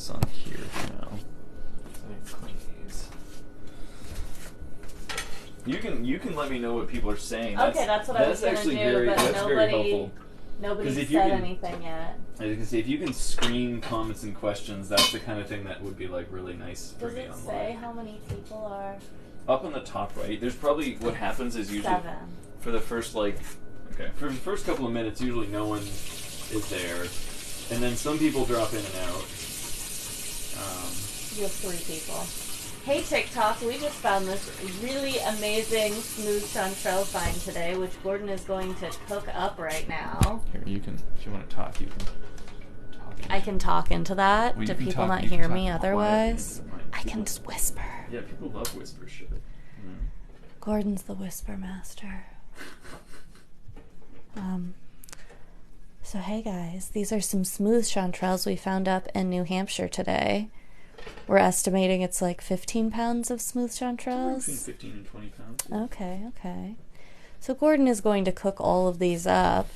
this on here for now. Let me clean these. You can let me know what people are saying. Okay, that's what I was going to do, but nobody said anything yet. As you can see, if you can screen comments and questions, that's the kind of thing that would be like really nice for me online. Does it say how many people are? Up on the top right, there's probably, what happens is usually 7. For the first for the first couple of minutes, usually no one is there, and then some people drop in and out. You have 3 people. Hey TikTok, we just found this really amazing smooth chanterelle find today, which Gordon is going to cook up right now. Here, you can, if you want to talk, you can talk. I can talk into that. Well, Do people not talk, hear me otherwise? I can just whisper. Yeah, people love whisper shit. Gordon's the whisper master. So hey guys, these are some smooth chanterelles we found up in New Hampshire today. We're estimating it's like 15 pounds of smooth chanterelles. Between 15 and 20 pounds. Okay. So Gordon is going to cook all of these up.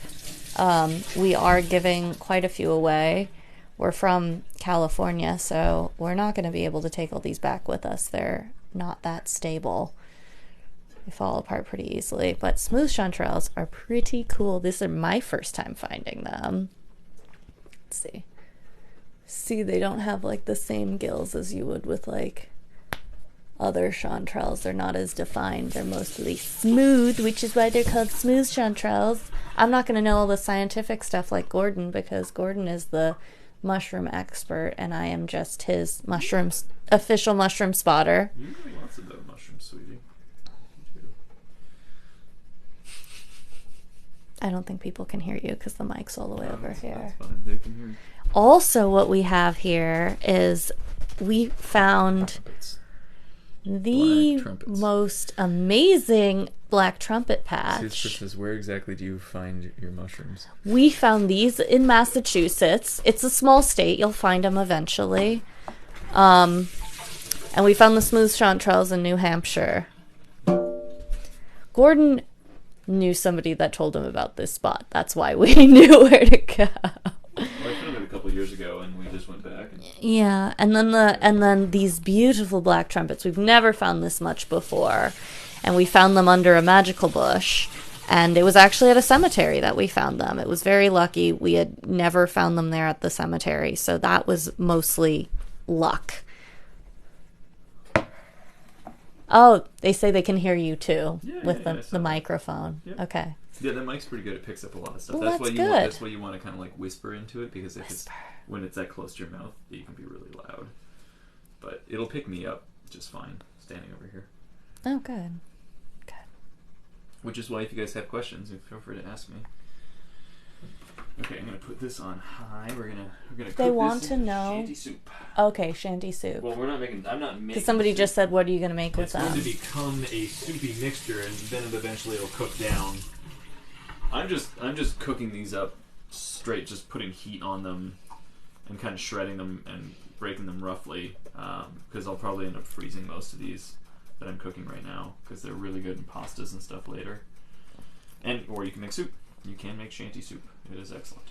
We are giving quite a few away. We're from California, so we're not going to be able to take all these back with us. They're not that stable. They fall apart pretty easily. But smooth chanterelles are pretty cool. This is my first time finding them. Let's see. See, they don't have like the same gills as you would with like other chanterelles. They're not as defined. They're mostly smooth, which is why they're called smooth chanterelles. I'm not going to know all the scientific stuff like Gordon, because Gordon is the mushroom expert and I am just his official mushroom spotter. You know lots about mushrooms, sweetie. I don't think people can hear you because the mic's all the way over here. That's fine. They can hear you. Also, what we have here is we found the most amazing black trumpet patch. Says, where exactly do you find your mushrooms? We found these in Massachusetts. It's a small state. You'll find them eventually. And we found the smooth chanterelles in New Hampshire. Gordon knew somebody that told him about this spot. That's why we knew where to go. Well, I found it a couple years ago, and we just went back. Yeah, and then these beautiful black trumpets. We've never found this much before, and we found them under a magical bush. And it was actually at a cemetery that we found them. It was very lucky. We had never found them there at the cemetery, so that was mostly luck. Oh, they say they can hear you too with the microphone. Yeah. Okay. Yeah, the mic's pretty good. It picks up a lot of stuff. Well, that's why you want to kind of like whisper into it, because when it's that close to your mouth, you can be really loud. But it'll pick me up just fine standing over here. Oh, good. Which is why if you guys have questions, feel free to ask me. Okay, I'm gonna put this on high. We're gonna cook they want this to know shanty soup. Okay, shanty soup. Well, I'm not making. Because somebody just said, "What are you gonna make with them?" It's going to become a soupy mixture, and then eventually it'll cook down. I'm just cooking these up straight, just putting heat on them, and kind of shredding them and breaking them roughly, because I'll probably end up freezing most of these that I'm cooking right now, because they're really good in pastas and stuff later. Or you can make soup. You can make shanty soup. It is excellent.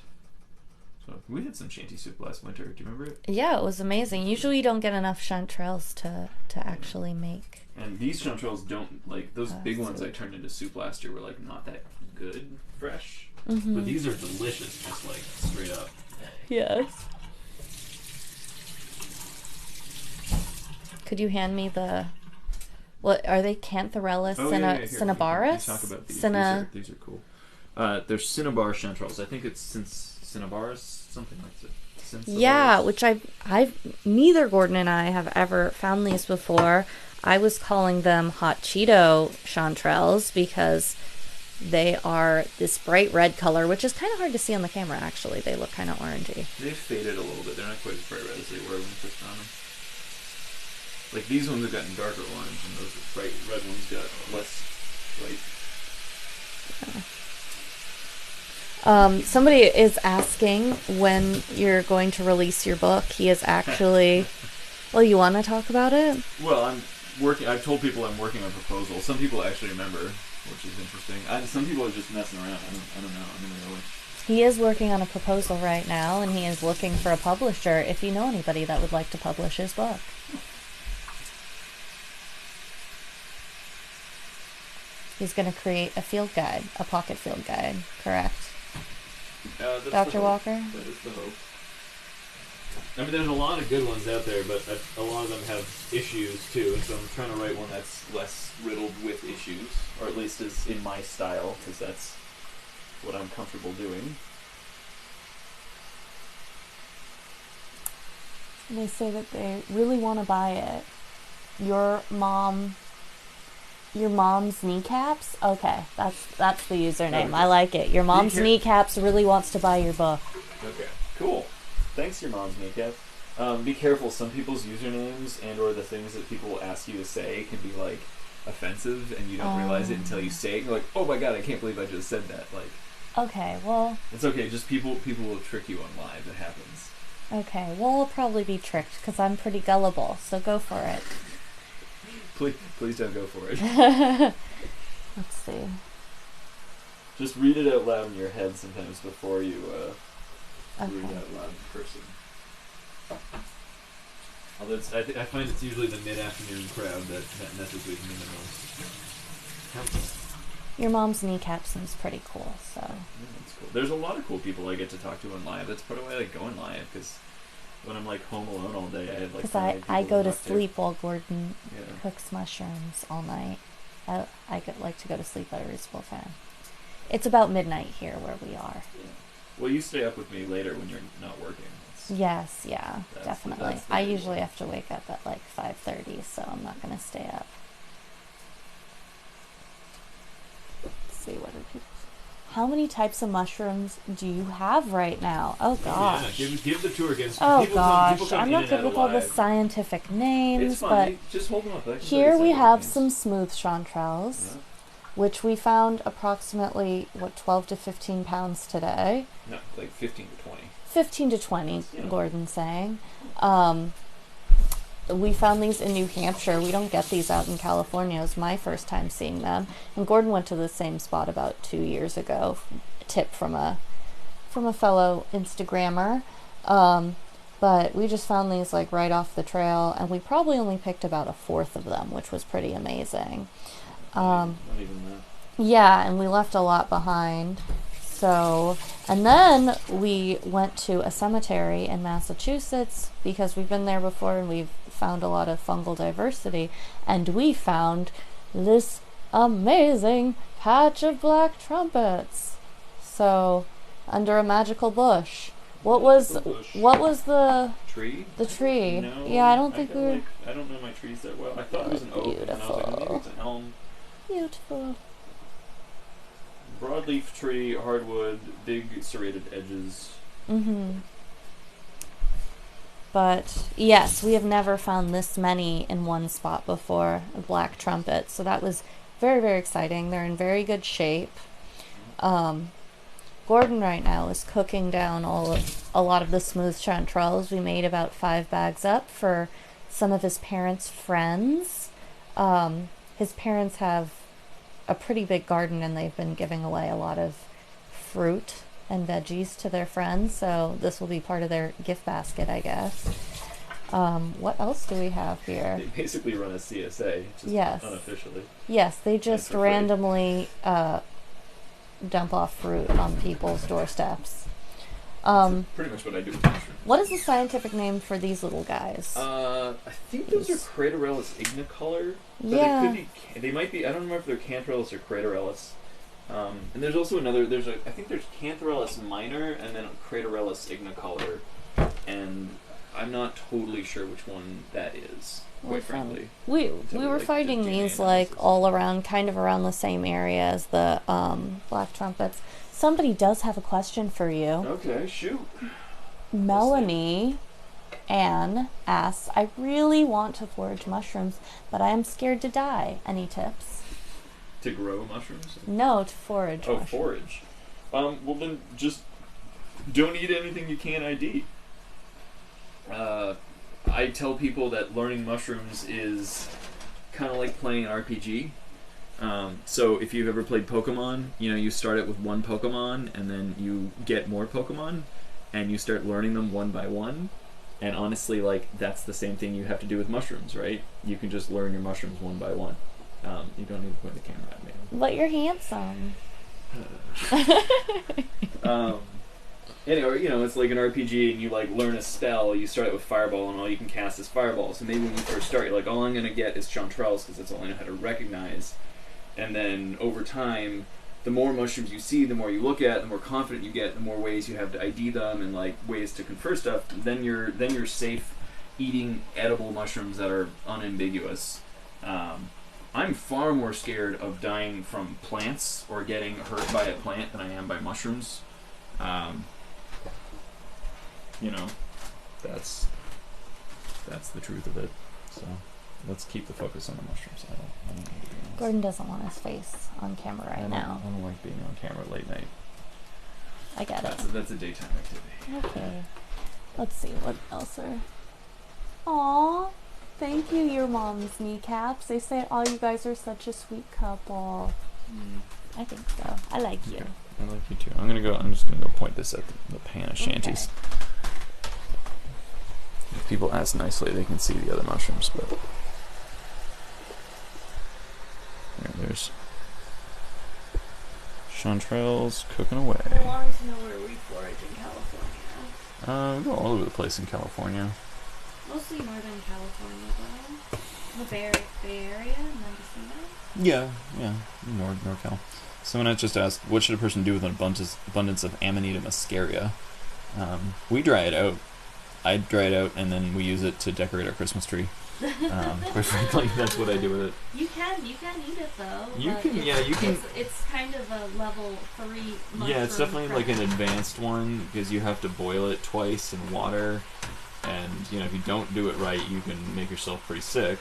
So we had some shanty soup last winter. Do you remember it? Yeah, it was amazing. Usually you don't get enough chanterelles to actually make. And these chanterelles don't, like, those big ones I turned into soup last year were, like, not that good fresh. Mm-hmm. But these are delicious, just, like, straight up. Yes. Could you hand me the... What, are they Cantharellus? Cinnabarus? Talk about these. These are cool. They're Cinnabar Chanterelles. I think it's Cinnabarus, something like that. Yeah, which neither Gordon and I have ever found these before. I was calling them hot Cheeto chanterelles because they are this bright red color, which is kind of hard to see on the camera, actually. They look kind of orangey. They've faded a little bit. They're not quite as bright red as they were when we first found them. Like, these ones have gotten darker orange, and those bright red ones got less white. Somebody is asking when you're going to release your book. He is actually... Well, you want to talk about it? Well, I've told people I'm working on a proposal. Some people actually remember, which is interesting. Some people are just messing around. I don't know. I'm going to go with. He is working on a proposal right now, and he is looking for a publisher if you know anybody that would like to publish his book. He's going to create a field guide, a pocket field guide, correct? That's Dr. Walker? That is the hope. I mean, there's a lot of good ones out there, but a lot of them have issues too, and so I'm trying to write one that's less riddled with issues, or at least is in my style, because that's what I'm comfortable doing. They say that they really want to buy it. Your mom's kneecaps? Okay, that's the username. Okay. I like it. Your mom's kneecaps really wants to buy your book. Okay, cool. Thanks, your mom's kneecap. Be careful. Some people's usernames and or the things that people ask you to say can be like offensive, and you don't realize it until you say it. You're like, oh my god, I can't believe I just said that. Like, okay, well, it's okay. Just people will trick you on live. It happens. Okay, well, I'll probably be tricked because I'm pretty gullible. So go for it. Please don't go for it. Let's see. Just read it out loud in your head sometimes before you read it out loud in person. Although I find it's usually the mid-afternoon crowd that messes with me the most. Your mom's kneecap seems pretty cool, so. Yeah, that's cool. There's a lot of cool people I get to talk to on live. That's part of why I like going live, because when I'm like home alone all day, I have like. Because I go to sleep while Gordon cooks mushrooms all night. I like to go to sleep at a reasonable time. It's about midnight here where we are. Yeah. Well, you stay up with me later when you're not working. Yes, yeah, definitely. I usually have to wake up at like 5:30, so I'm not going to stay up. Let's see, what are people... How many types of mushrooms do you have right now? Oh, gosh. Yeah, give the tour again. Oh, gosh. I'm not good with all the scientific names, but just hold them up. here we have some smooth chanterelles, which we found approximately, 12 to 15 pounds today. No, like 15 to 20. 15 to 20, yeah. Gordon's saying. We found these in New Hampshire. We don't get these out in California. It was my first time seeing them. And Gordon went to the same spot about 2 years ago. A tip from a fellow Instagrammer. But we just found these like right off the trail, and we probably only picked about a fourth of them, which was pretty amazing. Not even that. Yeah, and we left a lot behind. So, and then we went to a cemetery in Massachusetts because we've been there before and we've found a lot of fungal diversity, and we found this amazing patch of black trumpets. So, under a magical bush. What was the tree? The tree. No, yeah, I don't think we were. I don't know my trees that well. I thought it was an oak, and I was like, maybe it's an elm. Beautiful. Broadleaf tree, hardwood, big serrated edges. Mm-hmm. But yes, we have never found this many in one spot before, black trumpets. So that was very, very exciting. They're in very good shape. Gordon right now is cooking down a lot of the smooth chanterelles. We made about 5 bags up for some of his parents' friends. His parents have a pretty big garden, and they've been giving away a lot of fruit and veggies to their friends, so this will be part of their gift basket, I guess. What else do we have here? They basically run a CSA, just unofficially. Yes, they just randomly dump off fruit on people's doorsteps. Pretty much what I do with mushrooms. What is the scientific name for these little guys? I think those are Craterellus ignicolor. Yeah. They might be, I don't remember if they're Cantharellus or Craterellus. And there's also another, I think there's Cantharellus minor and then Craterellus ignicolor. And I'm not totally sure which one that is, quite frankly. We were finding these like all around, kind of around the same area as the black trumpets. Somebody does have a question for you. Okay, shoot. Melanie Ann asks, I really want to forage mushrooms, but I am scared to die. Any tips? To grow mushrooms? No, to forage mushrooms. Forage. Well then, just don't eat anything you can't ID. I tell people that learning mushrooms is kind of like playing an RPG. So if you've ever played Pokemon, you start it with one Pokemon, and then you get more Pokemon, and you start learning them one by one. And honestly, that's the same thing you have to do with mushrooms, right? You can just learn your mushrooms one by one. You don't need to point the camera at me. But you're handsome. Anyway, it's like an RPG, and you learn a spell. You start it with Fireball, and all you can cast is Fireball. So maybe when you first start, you're like, all I'm gonna get is Chanterelles because that's all I know how to recognize. And then over time, the more mushrooms you see, the more you look at, the more confident you get, the more ways you have to ID them and ways to confer stuff. Then you're safe eating edible mushrooms that are unambiguous. I'm far more scared of dying from plants or getting hurt by a plant than I am by mushrooms. That's the truth of it. So let's keep the focus on the mushrooms. I don't need to be honest. Gordon doesn't want his face on camera right now. I don't like being on camera late night. I get it. That's a daytime activity. Okay. Let's see what else are. Aw, thank you, your mom's kneecaps. They say, "Oh, you guys are such a sweet couple." I think so. I like you. Yeah, I like you too. I'm just gonna go point this at the pan of shanties. Okay. If people ask nicely, they can see the other mushrooms, but there's Chanterelles cooking away. I wanted to know where we forage in California. We go all over the place in California. Mostly Northern California, though. The Bay Area, Mendocino. Yeah, NorCal. Someone had just asked, what should a person do with an abundance of Amanita muscaria? We dry it out. I dry it out, and then we use it to decorate our Christmas tree. Quite frankly, that's what I do with it. You can eat it though. You can. It's kind of a level 3 mushroom. Yeah, it's definitely an advanced one because you have to boil it twice in water, and if you don't do it right, you can make yourself pretty sick.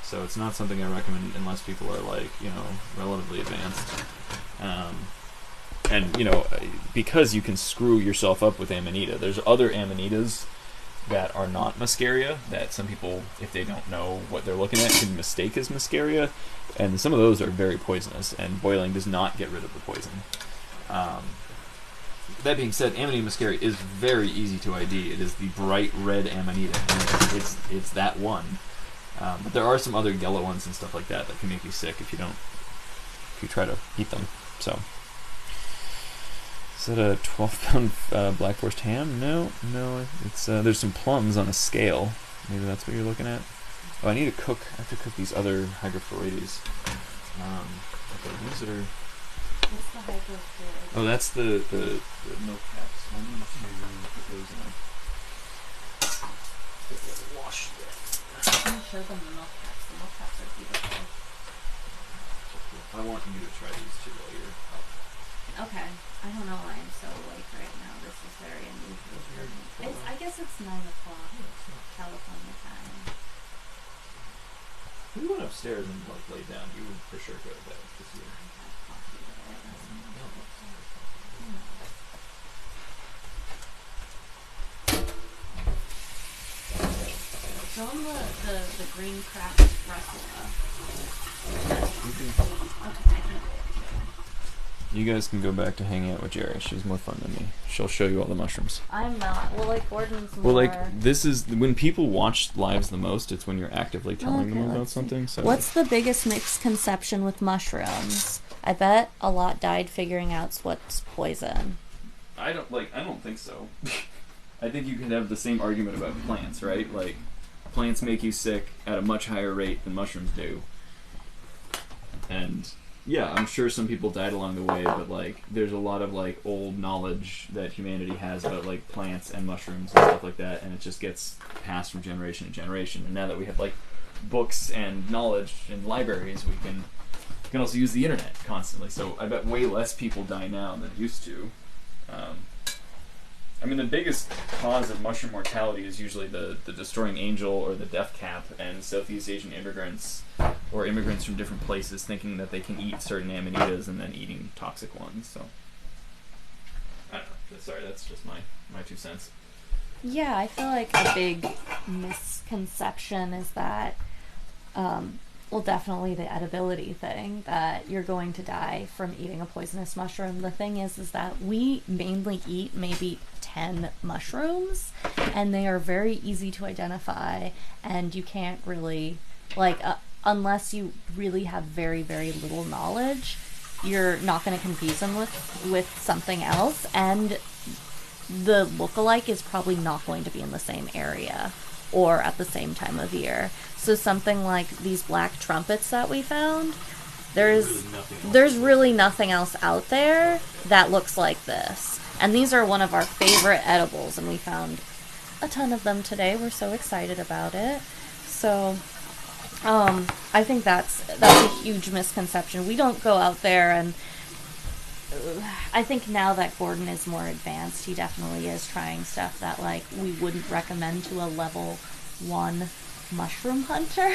So it's not something I recommend unless people are relatively advanced. And because you can screw yourself up with Amanita. There's other Amanitas that are not Muscaria that some people, if they don't know what they're looking at, can mistake as Muscaria, and some of those are very poisonous, and boiling does not get rid of the poison. That being said, Amanita muscaria is very easy to ID. It is the bright red Amanita, and it's that one. But there are some other yellow ones and stuff like that can make you sick if you try to eat them. So. Is that a 12-pound Black Forest ham? No. It's there's some plums on a scale. Maybe that's what you're looking at. Oh, I have to cook these other hygrophoroides. Okay, these are. What's the hygrophoroides? Oh, that's the milk caps. I need to put those in. Wash them. I'm gonna show them the milk caps. The milk caps are beautiful. I want you to try these too while you're out. Okay. I don't know why I'm so awake right now. This is very unusual for me. I guess it's 9 o'clock California time. If we went upstairs and laid down, you would for sure go to bed this year. Show them the green craft espresso. Okay, I can. You guys can go back to hanging out with Jerry. She's more fun than me. She'll show you all the mushrooms. I'm not. Well, Gordon's more. Well, this is when people watch lives the most. It's when you're actively telling them about something. So, what's the biggest misconception with mushrooms? I bet a lot died figuring out what's poison. I don't think so. I think you could have the same argument about plants, right? Plants make you sick at a much higher rate than mushrooms do. And yeah, I'm sure some people died along the way, but there's a lot of old knowledge that humanity has about plants and mushrooms and stuff like that, and it just gets passed from generation to generation. And now that we have books and knowledge and libraries, we can also use the internet constantly. So I bet way less people die now than used to. The biggest cause of mushroom mortality is usually the destroying angel or the death cap, and Southeast Asian immigrants or immigrants from different places thinking that they can eat certain amanitas and then eating toxic ones. So I don't know. Sorry, that's just my 2 cents. Yeah, I feel like a big misconception is that Well, definitely the edibility thing, that you're going to die from eating a poisonous mushroom. The thing is that we mainly eat maybe 10 mushrooms, and they are very easy to identify, and you can't really, like, unless you really have very, very little knowledge, you're not going to confuse them with something else, and the lookalike is probably not going to be in the same area or at the same time of year. So something like these black trumpets that we found, there's really nothing else out there that looks like this. And these are one of our favorite edibles, and we found a ton of them today. We're so excited about it. So I think that's a huge misconception. We don't go out there, and I think now that Gordon is more advanced, he definitely is trying stuff that, like, we wouldn't recommend to a level 1 mushroom hunter.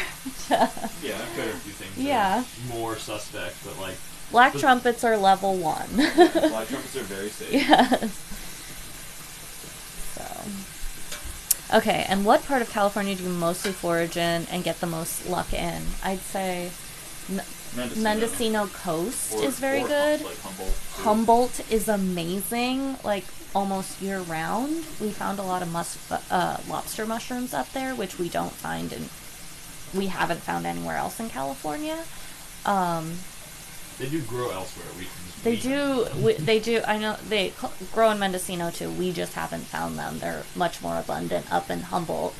Yeah, I've tried a few things. Yeah. More suspect, but like... Black trumpets are level 1. Black trumpets are very safe. Yes. So. Okay, and what part of California do you mostly forage in and get the most luck in? I'd say Mendocino Coast is very good. Like Humboldt is amazing, like almost year round. We found a lot of lobster mushrooms up there, which we don't find we haven't found anywhere else in California. They do grow elsewhere. They do. I know they grow in Mendocino too. We just haven't found them. They're much more abundant up in Humboldt.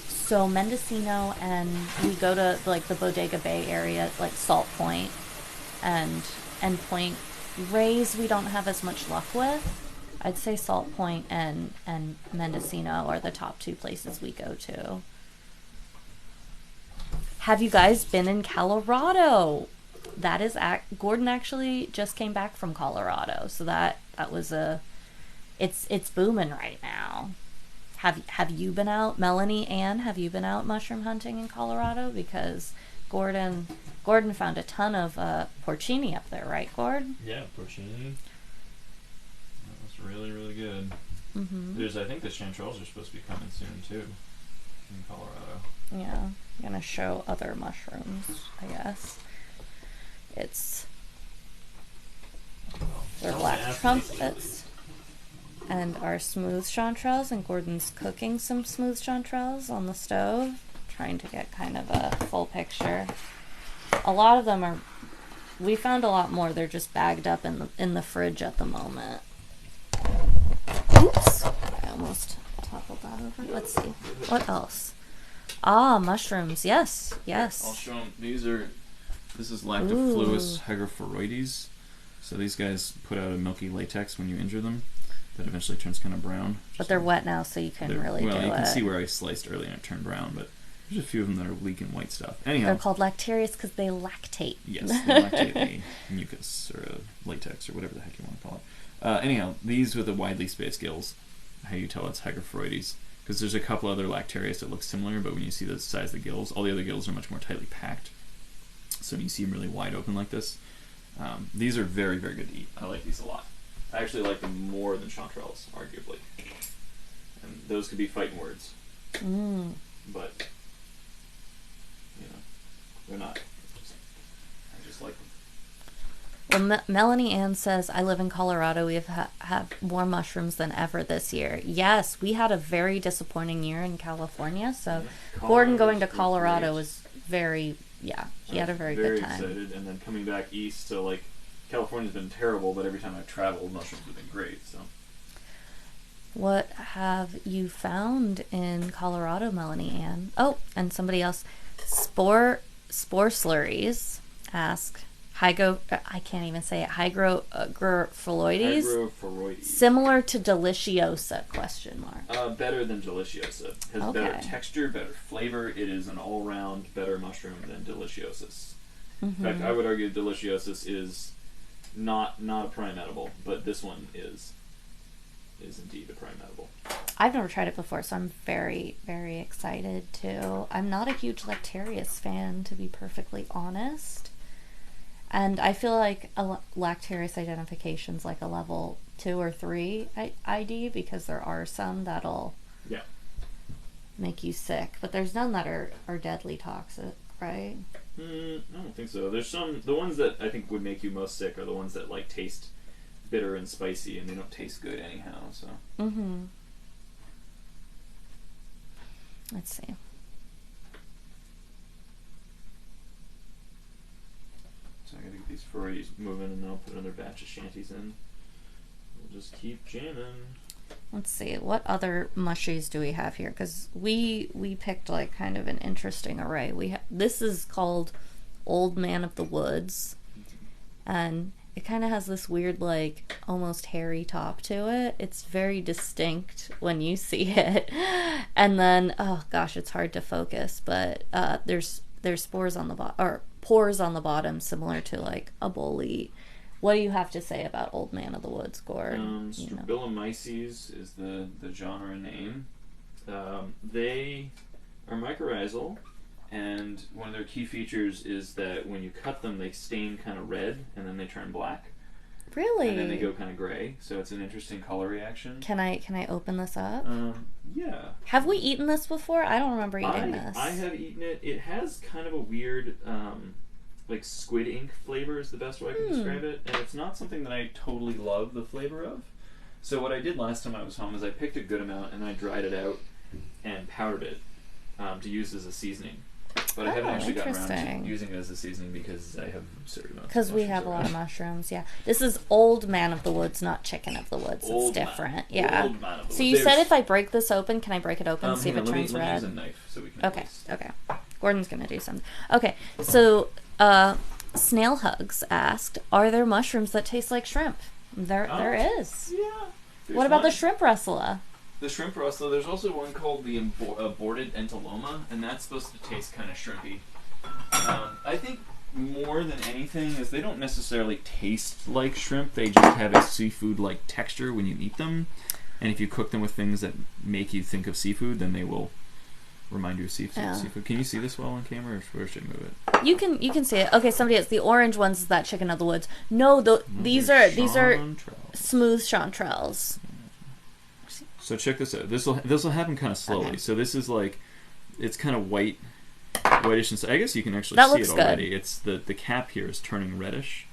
So Mendocino, and we go to like the Bodega Bay area, like Salt Point and Point Reyes. We don't have as much luck with. I'd say Salt Point and Mendocino are the top 2 places we go to. Have you guys been in Colorado? That is Gordon actually just came back from Colorado, so that was it's booming right now. Have you been out, Melanie, Ann? Have you been out mushroom hunting in Colorado? Because Gordon found a ton of porcini up there, right, Gord? Yeah, porcini. That was really, really good. Mm-hmm. I think the Chanterelles are supposed to be coming soon too, in Colorado. Yeah, I'm gonna show other mushrooms, I guess. They're black trumpets. And our smooth chanterelles, and Gordon's cooking some smooth chanterelles on the stove, trying to get kind of a full picture. A lot of them we found a lot more. They're just bagged up in the fridge at the moment. Oops, I almost toppled that over. Let's see, what else? Mushrooms. Yes. I'll show them. This is Lactifluus hygrophoroides. So these guys put out a milky latex when you injure them that eventually turns kind of brown. But they're wet now, so you can really do it. Well, you can see where I sliced earlier and it turned brown, but there's a few of them that are leaking white stuff. Anyhow, they're called laterius because they lactate. Yes, they lactate a mucus or a latex or whatever the heck you want to call it. Anyhow, these with the widely spaced gills, how you tell it's hygrophoroides, because there's a couple other lacterius that look similar, but when you see the size of the gills, all the other gills are much more tightly packed. So when you see them really wide open like this, these are very, very good to eat. I like these a lot. I actually like them more than chanterelles, arguably. And those could be fighting words. But, they're not. I just like them. Well, Melanie Ann says, I live in Colorado. We have more mushrooms than ever this year. Yes, we had a very disappointing year in California, so Gordon going to Colorado was very... Yeah, he had a very good time. Very excited, and then coming back east, so like California's been terrible, but every time I've traveled, mushrooms have been great. So, what have you found in Colorado, Melanie Ann? Oh, and somebody else, spore slurries. Ask I can't even say it. Hygrophoroides. Hygrophoroides. Similar to Deliciosa? ? Better than Deliciosa. Has better texture, better flavor. It is an all-round better mushroom than Deliciosus. In fact, I would argue Deliciosus is not a prime edible, but this one is indeed a prime edible. I've never tried it before, so I'm very, very excited too. I'm not a huge Laterius fan, to be perfectly honest. And I feel like Lacterius identification's like a level 2 or 3 ID, because there are some that'll make you sick, but there's none that are deadly toxic. right? I don't think so. There's some, the ones that I think would make you most sick are the ones that like taste bitter and spicy, and they don't taste good anyhow. So. Mm-hmm. Let's see. So I gotta get these furries moving, and then I'll put another batch of shanties in. We'll just keep jamming. Let's see, what other mushies do we have here? Because we picked like kind of an interesting array. This is called Old Man of the Woods, and it kind of has this weird like almost hairy top to it. It's very distinct when you see it. And then, oh gosh, it's hard to focus, but there's spores on the bottom, or pores on the bottom, similar to like a bolete. What do you have to say about Old Man of the Woods, Gord? Strobylomyces is the genre name. They are mycorrhizal, and one of their key features is that when you cut them, they stain kind of red, and then they turn black. Really? And then they go kind of gray, so it's an interesting color reaction. Can I open this up? Yeah. Have we eaten this before? I don't remember eating this. I have eaten it. It has kind of a weird... like squid ink flavor is the best way I can describe it, and it's not something that I totally love the flavor of. So what I did last time I was home is I picked a good amount and I dried it out and powdered it to use as a seasoning. But I haven't actually gotten around to using it as a seasoning because I have absurd amounts. Because we have a lot of mushrooms, yeah. This is Old Man of the Woods, not Chicken of the Woods. It's different, yeah. Old Man of the so you said if I break this open, can I break it open and see if it turns red? Let me use a knife so we can. Okay. Gordon's gonna do something. Okay, so. Snail Hugs asked, "Are there mushrooms that taste like shrimp?" There is. Yeah. What about the shrimp russula? The shrimp russula. There's also one called the aborted entoloma, and that's supposed to taste kind of shrimpy. I think more than anything is they don't necessarily taste like shrimp. They just have a seafood-like texture when you eat them, and if you cook them with things that make you think of seafood, then they will remind you of seafood. Yeah. Can you see this well on camera, or should I move it? You can see it. Okay, somebody else. The orange ones is that Chicken of the Woods. No, these are smooth chanterelles. So check this out. This will happen kind of slowly. Okay. So this is like, it's kind of whitish inside. I guess you can actually see it already. Good. It's the cap here is turning reddish.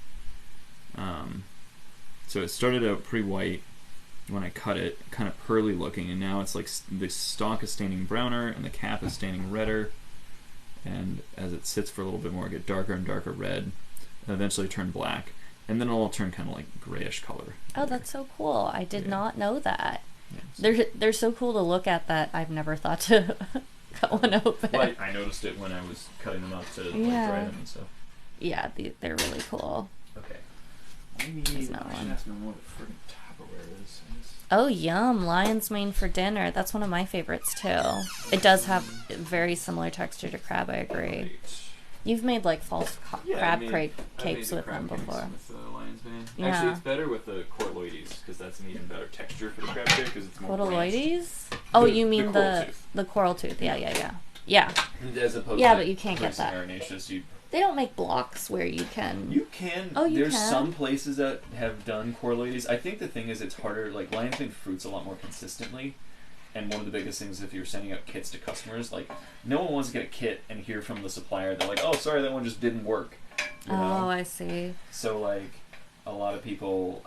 So it started out pretty white when I cut it, kind of pearly looking, and now it's like the stalk is staining browner and the cap is staining redder, and as it sits for a little bit more, it get darker and darker red, and eventually turn black, and then it'll all turn kind of like grayish color. Oh, that's so cool. I did not know that. Yeah, they're so cool to look at that I've never thought to cut one open. Well, I noticed it when I was cutting them up to like, dry them and stuff. Yeah, they're really cool. Okay. I should ask them what the friggin' Tupperware is. Oh, yum. Lion's mane for dinner. That's one of my favorites, too. It does have very similar texture to crab, I agree. Right. You've made, like, false crab cakes with them before. With the lion's mane. Yeah. Actually, it's better with the Cotyloides, because that's an even better texture for the crab cake, because it's more Cotyloides? Oh, you mean the coral tooth. Yeah. As opposed to but you can't get that. They don't make blocks where you can. You can. Oh, you There's can. some places that have done Cotyloides. I think the thing is it's harder. Like lion's mane fruits a lot more consistently, and one of the biggest things if you're sending out kits to customers, like no one wants to get a kit and hear from the supplier they're like, oh, sorry, that one just didn't work. You know? Oh, I see. So like a lot of people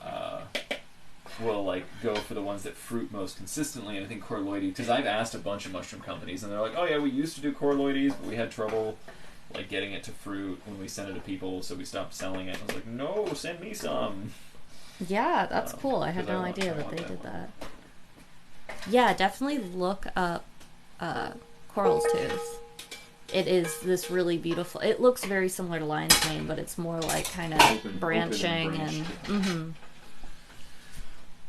will like go for the ones that fruit most consistently, and I think Cotyloides. Because I've asked a bunch of mushroom companies, and they're like, oh yeah, we used to do Cotyloides, but we had trouble. Like getting it to fruit when we sent it to people, so we stopped selling it. I was like, no, send me some. Yeah, that's cool. I had no idea that they did that. Yeah, definitely look up Coral's Tooth. It is this really beautiful. It looks very similar to lion's mane, but it's more like kind of branching and. Mm-hmm.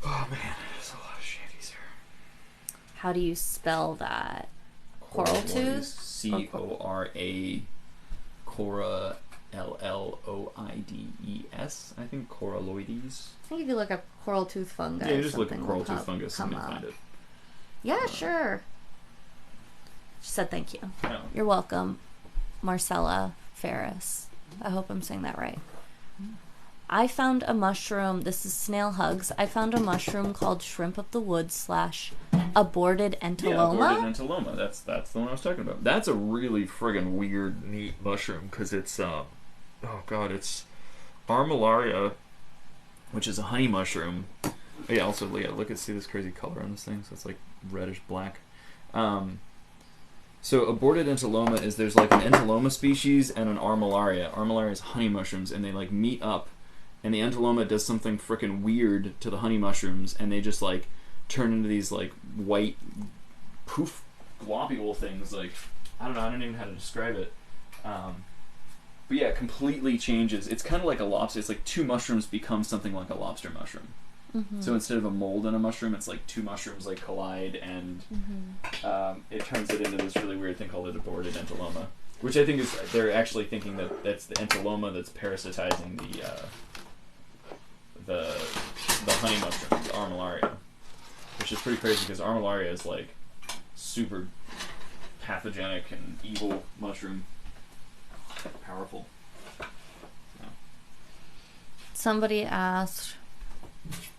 Oh man, there's a lot of shanties here. How do you spell that? Coral Tooth. C-O-R-A. Cora L-L-O-I-D-E-S. I think Coraloides. I think if you look up coral tooth fungus. Yeah, just look at coral tooth fungus and you'll find it. Yeah, sure. She said thank you. No. You're welcome, Marcella Ferris. I hope I'm saying that right. I found a mushroom. This is Snail Hugs. I found a mushroom called Shrimp of the Woods / Aborted Yeah, entoloma? aborted entoloma. That's the one I was talking about. That's a really friggin' weird, neat mushroom because it's it's Armillaria, which is a honey mushroom. Yeah, also see this crazy color on this thing. So it's like reddish black. So aborted entoloma is there's like an entoloma species and an Armillaria. Armillaria is honey mushrooms, and they like meet up, and the entoloma does something frickin' weird to the honey mushrooms, and they just like turn into these like white poof globule things. Like I don't even know how to describe it. But yeah, it completely changes. It's kind of like a lobster. It's like two mushrooms become something like a lobster mushroom. Mm-hmm. So instead of a mold in a mushroom, it's like two mushrooms like collide, and it turns it into this really weird thing called an aborted entoloma, which I think is they're actually thinking that that's the entoloma that's parasitizing the honey mushroom, the Armillaria, which is pretty crazy because Armillaria is like super pathogenic and evil mushroom, powerful. Yeah. Somebody asked,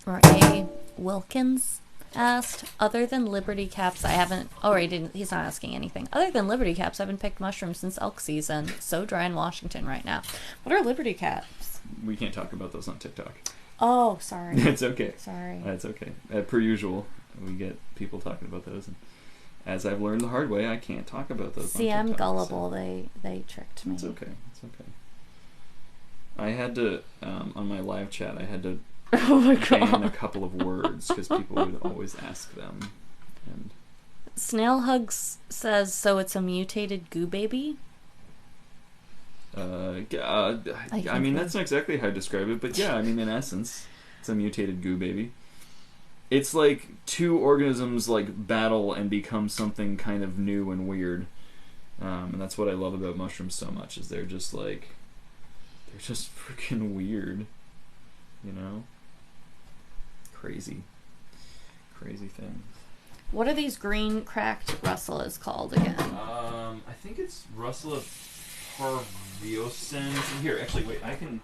or A. Wilkins asked, other than Liberty Caps, I haven't... Oh, he didn't. He's not asking anything. Other than Liberty Caps, I haven't picked mushrooms since elk season. So dry in Washington right now. What are Liberty Caps? We can't talk about those on TikTok. Oh, sorry. It's okay. Sorry. That's okay. Per usual, we get people talking about those. And as I've learned the hard way, I can't talk about those See, on TikTok, I'm gullible. So. They tricked me. It's okay. It's okay. I had to, on my live chat, I had to oh my ban God. a couple of words because people would always ask them. And Snail Hugs says, so it's a mutated goo baby? I mean, that's not exactly how I describe it, but yeah, I mean, in essence, it's a mutated goo baby. It's like two organisms like battle and become something kind of new and weird. And that's what I love about mushrooms so much, is they're just freaking weird, you know? Crazy things. What are these green cracked russellas called again? I think it's Russula parviosens. Here, actually, wait, I can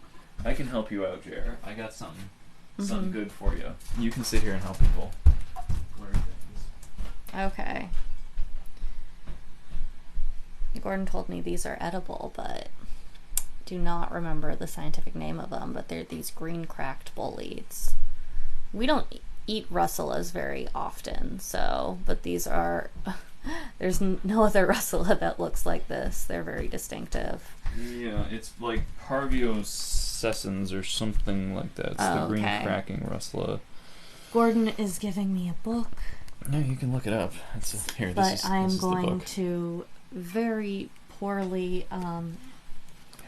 help you out, Jer. I got something good for you. You can sit here and help people learn things. Okay. Gordon told me these are edible, but do not remember the scientific name of them, but they're these green cracked bolete. We don't eat russellas very often, but these are... There's no other russella that looks like this. They're very distinctive. Yeah, it's like parviosens or something like that. It's the green cracking russella. Gordon is giving me a book. No, you can look it up. But I'm going to very poorly have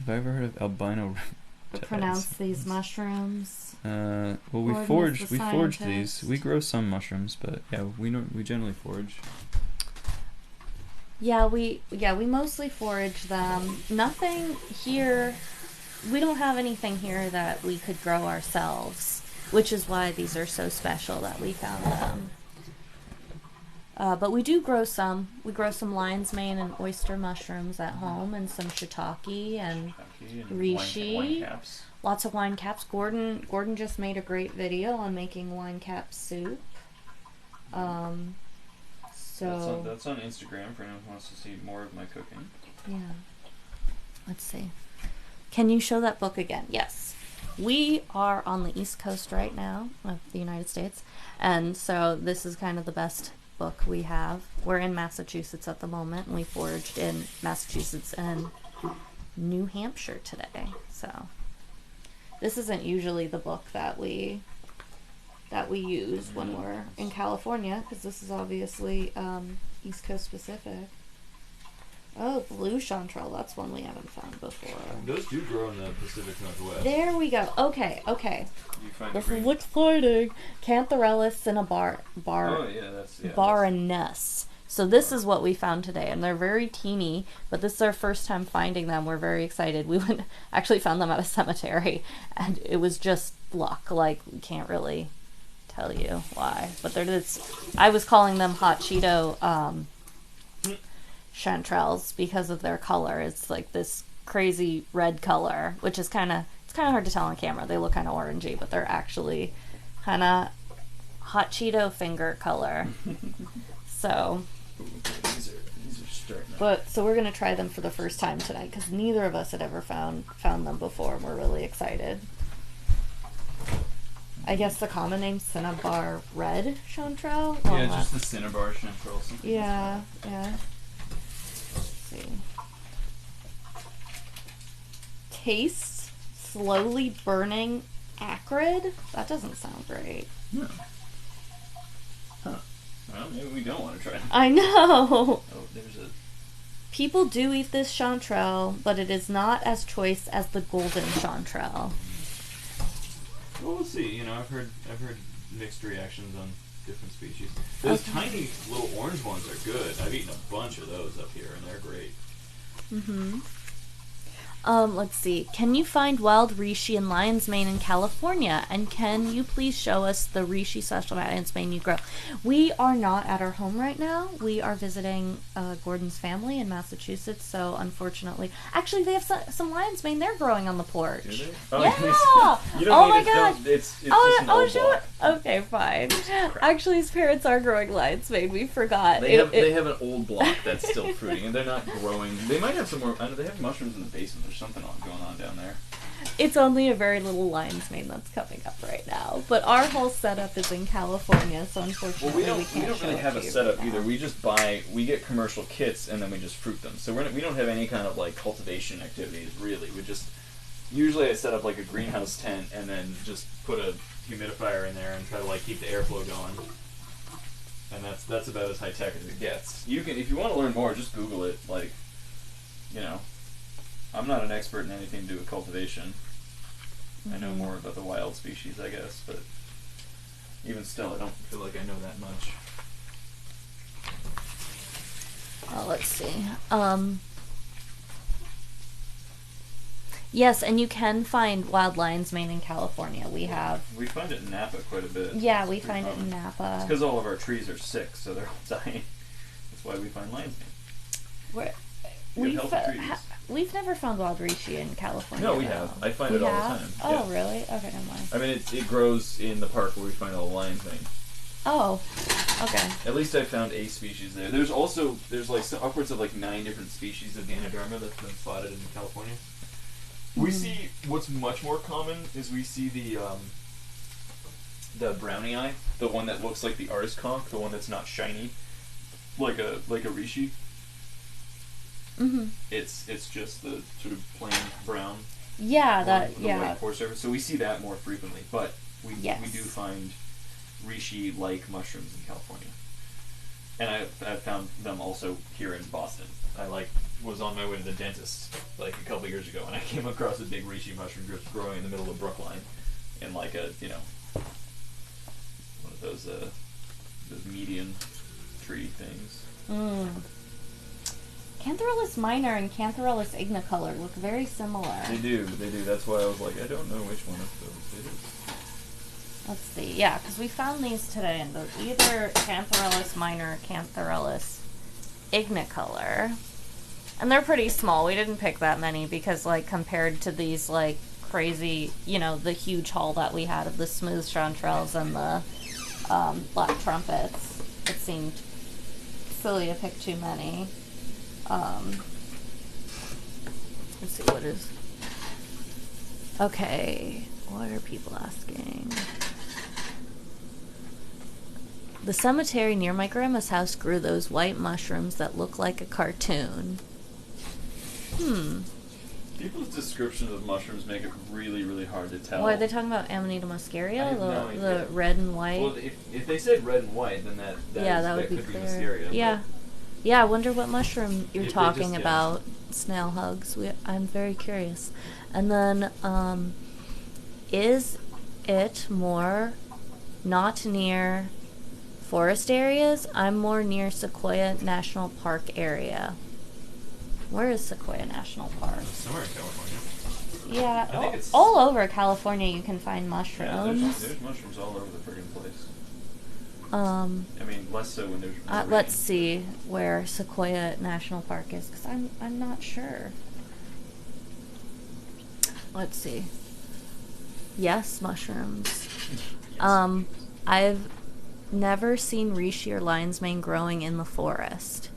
I ever heard of albino pronounce these mushrooms. Well, we forage these. We grow some mushrooms, but yeah, we generally forage. Yeah, we mostly forage them. Nothing here. We don't have anything here that we could grow ourselves, which is why these are so special that we found them. But we do grow some. We grow some lion's mane and oyster mushrooms at home, and some shiitake and reishi. Wine caps. Lots of wine caps. Gordon just made a great video on making wine cap soup. So that's on Instagram for anyone who wants to see more of my cooking. Yeah. Let's see. Can you show that book again? Yes. We are on the East Coast right now of the United States, and so this is kind of the best book we have. We're in Massachusetts at the moment, and we foraged in Massachusetts and New Hampshire today. So this isn't usually the book that we use when we're in California, because this is obviously East Coast specific. Oh, blue chanterelle. That's one we haven't found before. Those do grow in the Pacific Northwest. There we go. Okay. This is exciting. Cantharellus Cinnabar Baroness. So this is what we found today, and they're very teeny, but this is our first time finding them. We're very excited. We actually found them at a cemetery, and it was just luck. Like, we can't really tell you why, but they're this. I was calling them hot Cheeto chanterelles because of their color. It's like this crazy red color, which is kind of hard to tell on camera. They look kind of orangey, but they're actually kind of hot Cheeto finger color. So, These are starting. so we're gonna try them for the first time tonight because neither of us had ever found them before, and we're really excited. I guess the common name's Cinnabar red chanterelle. Yeah, just the Cinnabar Chanterelles. Yeah, yeah. Let's see. Taste slowly burning acrid. That doesn't sound great. No. Huh. Well, maybe we don't want to try it. I know. Oh, there's a... People do eat this chanterelle, but it is not as choice as the golden chanterelle. Well, we'll see. You know, I've heard mixed reactions on different species. Those tiny little orange ones are good. I've eaten a bunch of those up here, and they're great. Mm-hmm. Let's see. Can you find wild reishi and lion's mane in California? And can you please show us the reishi/lion's mane you grow? We are not at our home right now. We are visiting Gordon's family in Massachusetts, so unfortunately... Actually, they have some lion's mane they're growing on the porch. Do they? Yeah! You don't Oh my need god! It's just an old block. Okay, fine. Actually, his parents are growing lion's mane. We forgot. They have an old block that's still fruiting, and they're not growing. They might have some more... I know they have mushrooms in the basement. There's something going on down there. It's only a very little lion's mane that's coming up right now. But our whole setup is in California, so unfortunately we can't don't show really it have to a you setup right either. now. We just we get commercial kits and then we just fruit them. So we don't have any kind of like cultivation activities really. We just usually I set up like a greenhouse tent and then just put a humidifier in there and try to like keep the airflow going. And that's about as high tech as it gets. You can, if you want to learn more, just Google it. Like, you know, I'm not an expert in anything to do with cultivation. I know more about the wild species, I guess, but even still, I don't feel like I know that much. Let's see. Yes, and you can find wild lion's mane in California. We find it in Napa quite a bit. Yeah, we find it in Napa. It's because all of our trees are sick, so they're all dying. That's why we find lion's mane. We've never found wild reishi in California. No, we though. have. I find it all the time. Oh, yeah. really? Okay, never mind. I mean, it grows in the park where we find all the lion's mane. Oh, okay. At least I found a species there. There's like upwards of like 9 different species of Ganoderma that's been spotted in California. We see what's much more common is we see the brownie eye, the one that looks like the artist conch, the one that's not shiny, like a reishi. Mm-hmm. It's just the sort of plain brown. Yeah, white pore surface. So we see that more frequently, but we do find reishi-like mushrooms in California, and I've found them also here in Boston. I was on my way to the dentist like a couple years ago, and I came across a big reishi mushroom just growing in the middle of Brookline, in like a one of those median tree things. Cantharellus minor and Cantharellus ignicolor look very similar. They do. That's why I was like, I don't know which one of those it is. Let's see. Yeah, because we found these today, and they're either Cantharellus minor or Cantharellus ignicolor. And they're pretty small. We didn't pick that many because, like, compared to these, like, crazy, the huge haul that we had of the smooth chanterelles and the black trumpets, it seemed silly to pick too many. Let's see, what is... Okay, what are people asking? The cemetery near my grandma's house grew those white mushrooms that look like a cartoon. People's descriptions of mushrooms make it really, really hard to tell. What are they talking about? Amanita muscaria? I have no idea. The red and white? Well, if they said red and white, then that would be could clear. be Muscaria. Yeah. Yeah, I wonder what mushroom you're If they talking just- yeah. about. Snail hugs. I'm very curious. And then, is it more not near forest areas? I'm more near Sequoia National Park area. Where is Sequoia National Park? Somewhere in California. Yeah, I think it's- all over California you can find Yeah, mushrooms. there's mushrooms all over the friggin' place. I mean, less so when there's more rain. let's see where Sequoia National Park is, because I'm not sure. Let's see. Yes, mushrooms. Yes. Never seen reishi or lion's mane growing in the forest.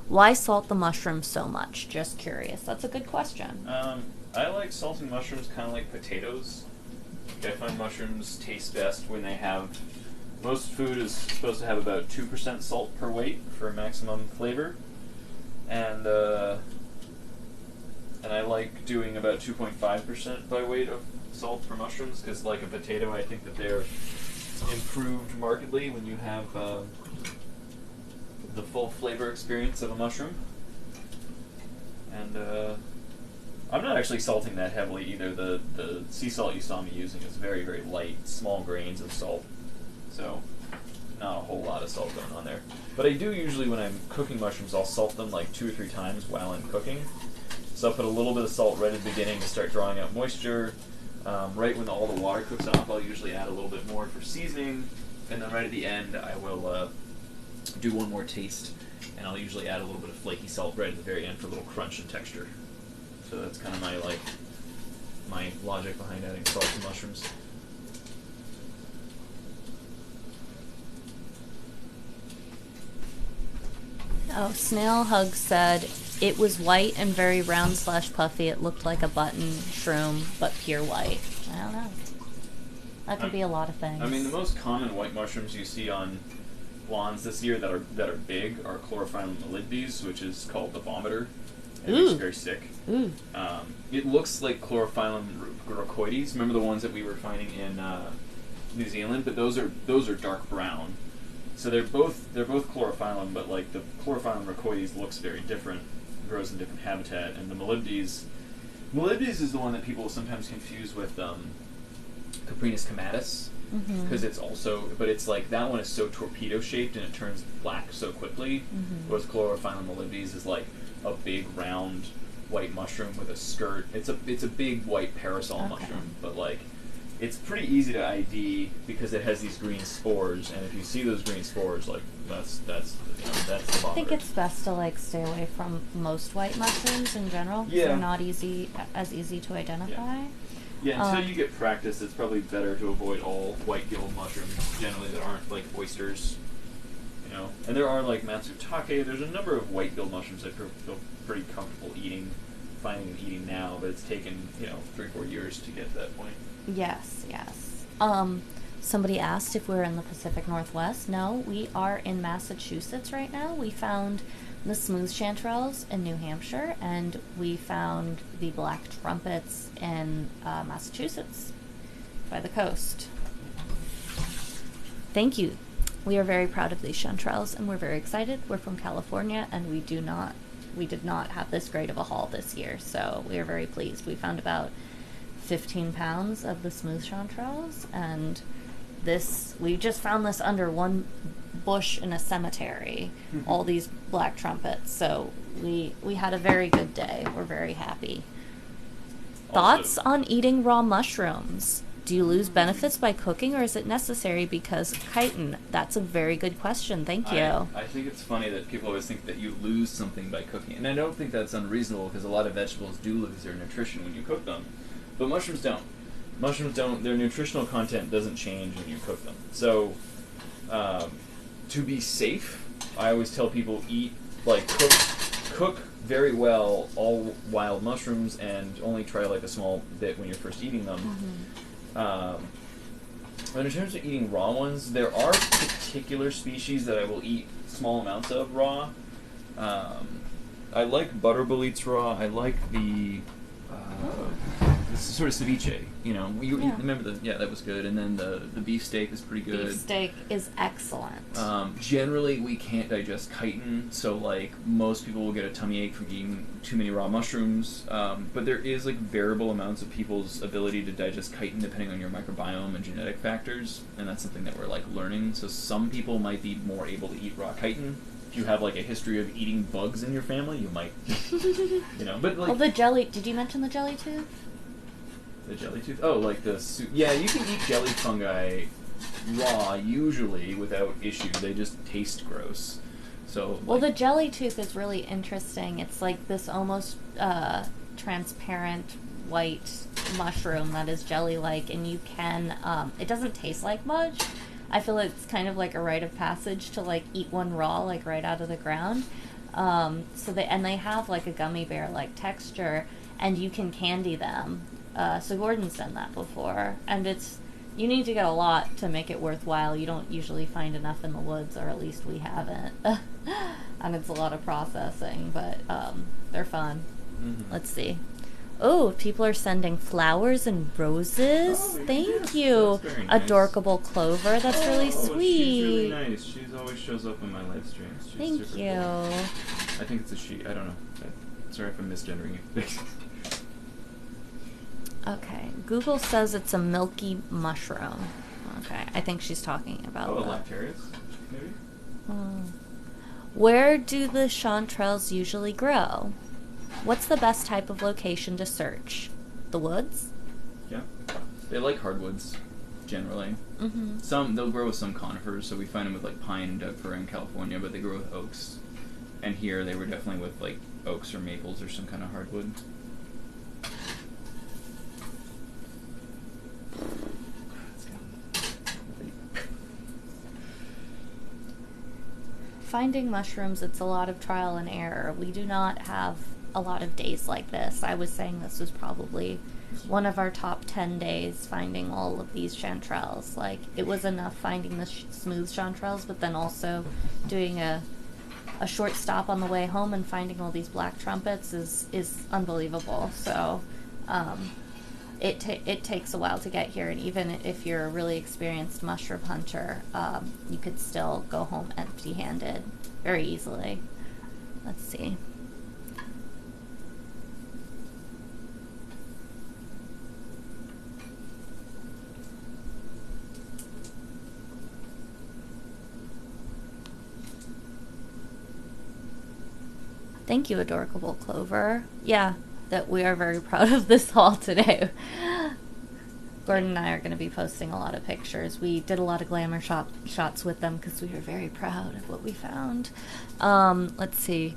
Why salt the mushrooms so much? Just curious. That's a good question. I like salting mushrooms kind of like potatoes. I find mushrooms taste best when they have... Most food is supposed to have about 2% salt per weight for maximum flavor. And I like doing about 2.5% by weight of salt for mushrooms, because like a potato, I think that they're improved markedly when you have the full flavor experience of a mushroom. And I'm not actually salting that heavily either. The sea salt you saw me using is very, very light, small grains of salt. So not a whole lot of salt going on there. But I do usually, when I'm cooking mushrooms, I'll salt them like 2 or 3 times while I'm cooking. So I'll put a little bit of salt right at the beginning to start drawing out moisture. Right when all the water cooks off, I'll usually add a little bit more for seasoning. And then right at the end, I will do one more taste. And I'll usually add a little bit of flaky salt right at the very end for a little crunch and texture. So that's kind of my logic behind adding salt to mushrooms. Oh, Snail Hug said it was white and very round / puffy. It looked like a button shroom, but pure white. I don't know. That could be a lot of things. I mean, the most common white mushrooms you see on lawns this year that are big are Chlorophyllum molybdes, which is called the vomiter. It makes you very sick. Ooh. It looks like Chlorophyllum rhacoides. Remember the ones that we were finding in New Zealand? But those are dark brown. So they're both chlorophyllum, but like the Chlorophyllum rhacoides looks very different. It grows in different habitat, and the molybdes is the one that people sometimes confuse with Coprinus comatus, because it's also, but it's like that one is so torpedo shaped and it turns black so quickly. Whereas Chlorophyllum molybdes is like a big round white mushroom with a skirt. It's a big white parasol mushroom, but like it's pretty easy to ID because it has these green spores, and if you see those green spores, like that's the vomiter. I think it's best to like stay away from most white mushrooms in general. Yeah. They're not as easy to identify. Yeah, until you get practice, it's probably better to avoid all white-gilled mushrooms generally that aren't like oysters. And there are like matsutake. There's a number of white-gilled mushrooms that I feel pretty comfortable finding and eating now, but it's taken 3-4 years to get to that point. Yes. Somebody asked if we're in the Pacific Northwest. No, we are in Massachusetts right now. We found the smooth chanterelles in New Hampshire, and we found the black trumpets in Massachusetts by the coast. Thank you. We are very proud of these chanterelles, and we're very excited. We're from California, and we did not have this great of a haul this year, so we are very pleased. We found about 15 pounds of the smooth chanterelles, and we just found this under one bush in a cemetery, all these black trumpets, so we had a very good day. We're very happy. Thoughts on eating raw mushrooms? Do you lose benefits by cooking, or is it necessary because chitin? That's a very good question. Thank you. I think it's funny that people always think that you lose something by cooking, and I don't think that's unreasonable because a lot of vegetables do lose their nutrition when you cook them, but mushrooms don't. Their nutritional content doesn't change when you cook them. So, to be safe, I always tell people cook very well all wild mushrooms and only try like a small bit when you're first eating them. But in terms of eating raw ones, there are particular species that I will eat small amounts of raw. I like butter boletes raw. I like the sort of ceviche, remember that was good, and then the beef steak is pretty good. Beef steak is excellent. Generally, we can't digest chitin, so like most people will get a tummy ache from eating too many raw mushrooms, but there is like variable amounts of people's ability to digest chitin depending on your microbiome and genetic factors, and that's something that we're like learning. So some people might be more able to eat raw chitin. If you have like a history of eating bugs in your family, you might, but like... the jelly, did you mention the jelly tooth? The jelly tooth? Oh, like the soup. Yeah, you can eat jelly fungi raw, usually, without issue. They just taste gross. So. The jelly tooth is really interesting. It's like this almost transparent white mushroom that is jelly-like, and you can, it doesn't taste like much, I feel it's kind of like a rite of passage to like eat one raw, like right out of the ground. They have like a gummy bear like texture, and you can candy them. So Gordon's done that before, and you need to get a lot to make it worthwhile. You don't usually find enough in the woods, or at least we haven't. And it's a lot of processing, but they're fun. Mm-hmm. Let's see. Oh, people are sending flowers and roses. Oh, Thank yes, you. that's very nice. Adorable Clover. That's really sweet. She's really nice. She always shows up in my live streams. She's Thank super you. Cool. I think it's a she. I don't know. Sorry if I'm misgendering it. Okay. Google says it's a milky mushroom. Okay. I think she's talking about a laterius, maybe? Where do the chanterelles usually grow? What's the best type of location to search? The woods? Yeah. They like hardwoods, generally. Mm-hmm. They'll grow with some conifers, so we find them with like pine and Doug fir in California, but they grow with oaks. And here they were definitely with like oaks or maples or some kind of hardwood. Finding mushrooms, it's a lot of trial and error. We do not have a lot of days like this. I was saying this was probably one of our top 10 days, finding all of these chanterelles. Like, it was enough finding the smooth chanterelles, but then also doing a short stop on the way home and finding all these black trumpets is unbelievable. So it takes a while to get here, and even if you're a really experienced mushroom hunter, you could still go home empty-handed very easily. Let's see. Thank you, Adorable Clover. Yeah, that we are very proud of this haul today. Gordon and I are going to be posting a lot of pictures. We did a lot of glamour shots with them because we were very proud of what we found. Let's see.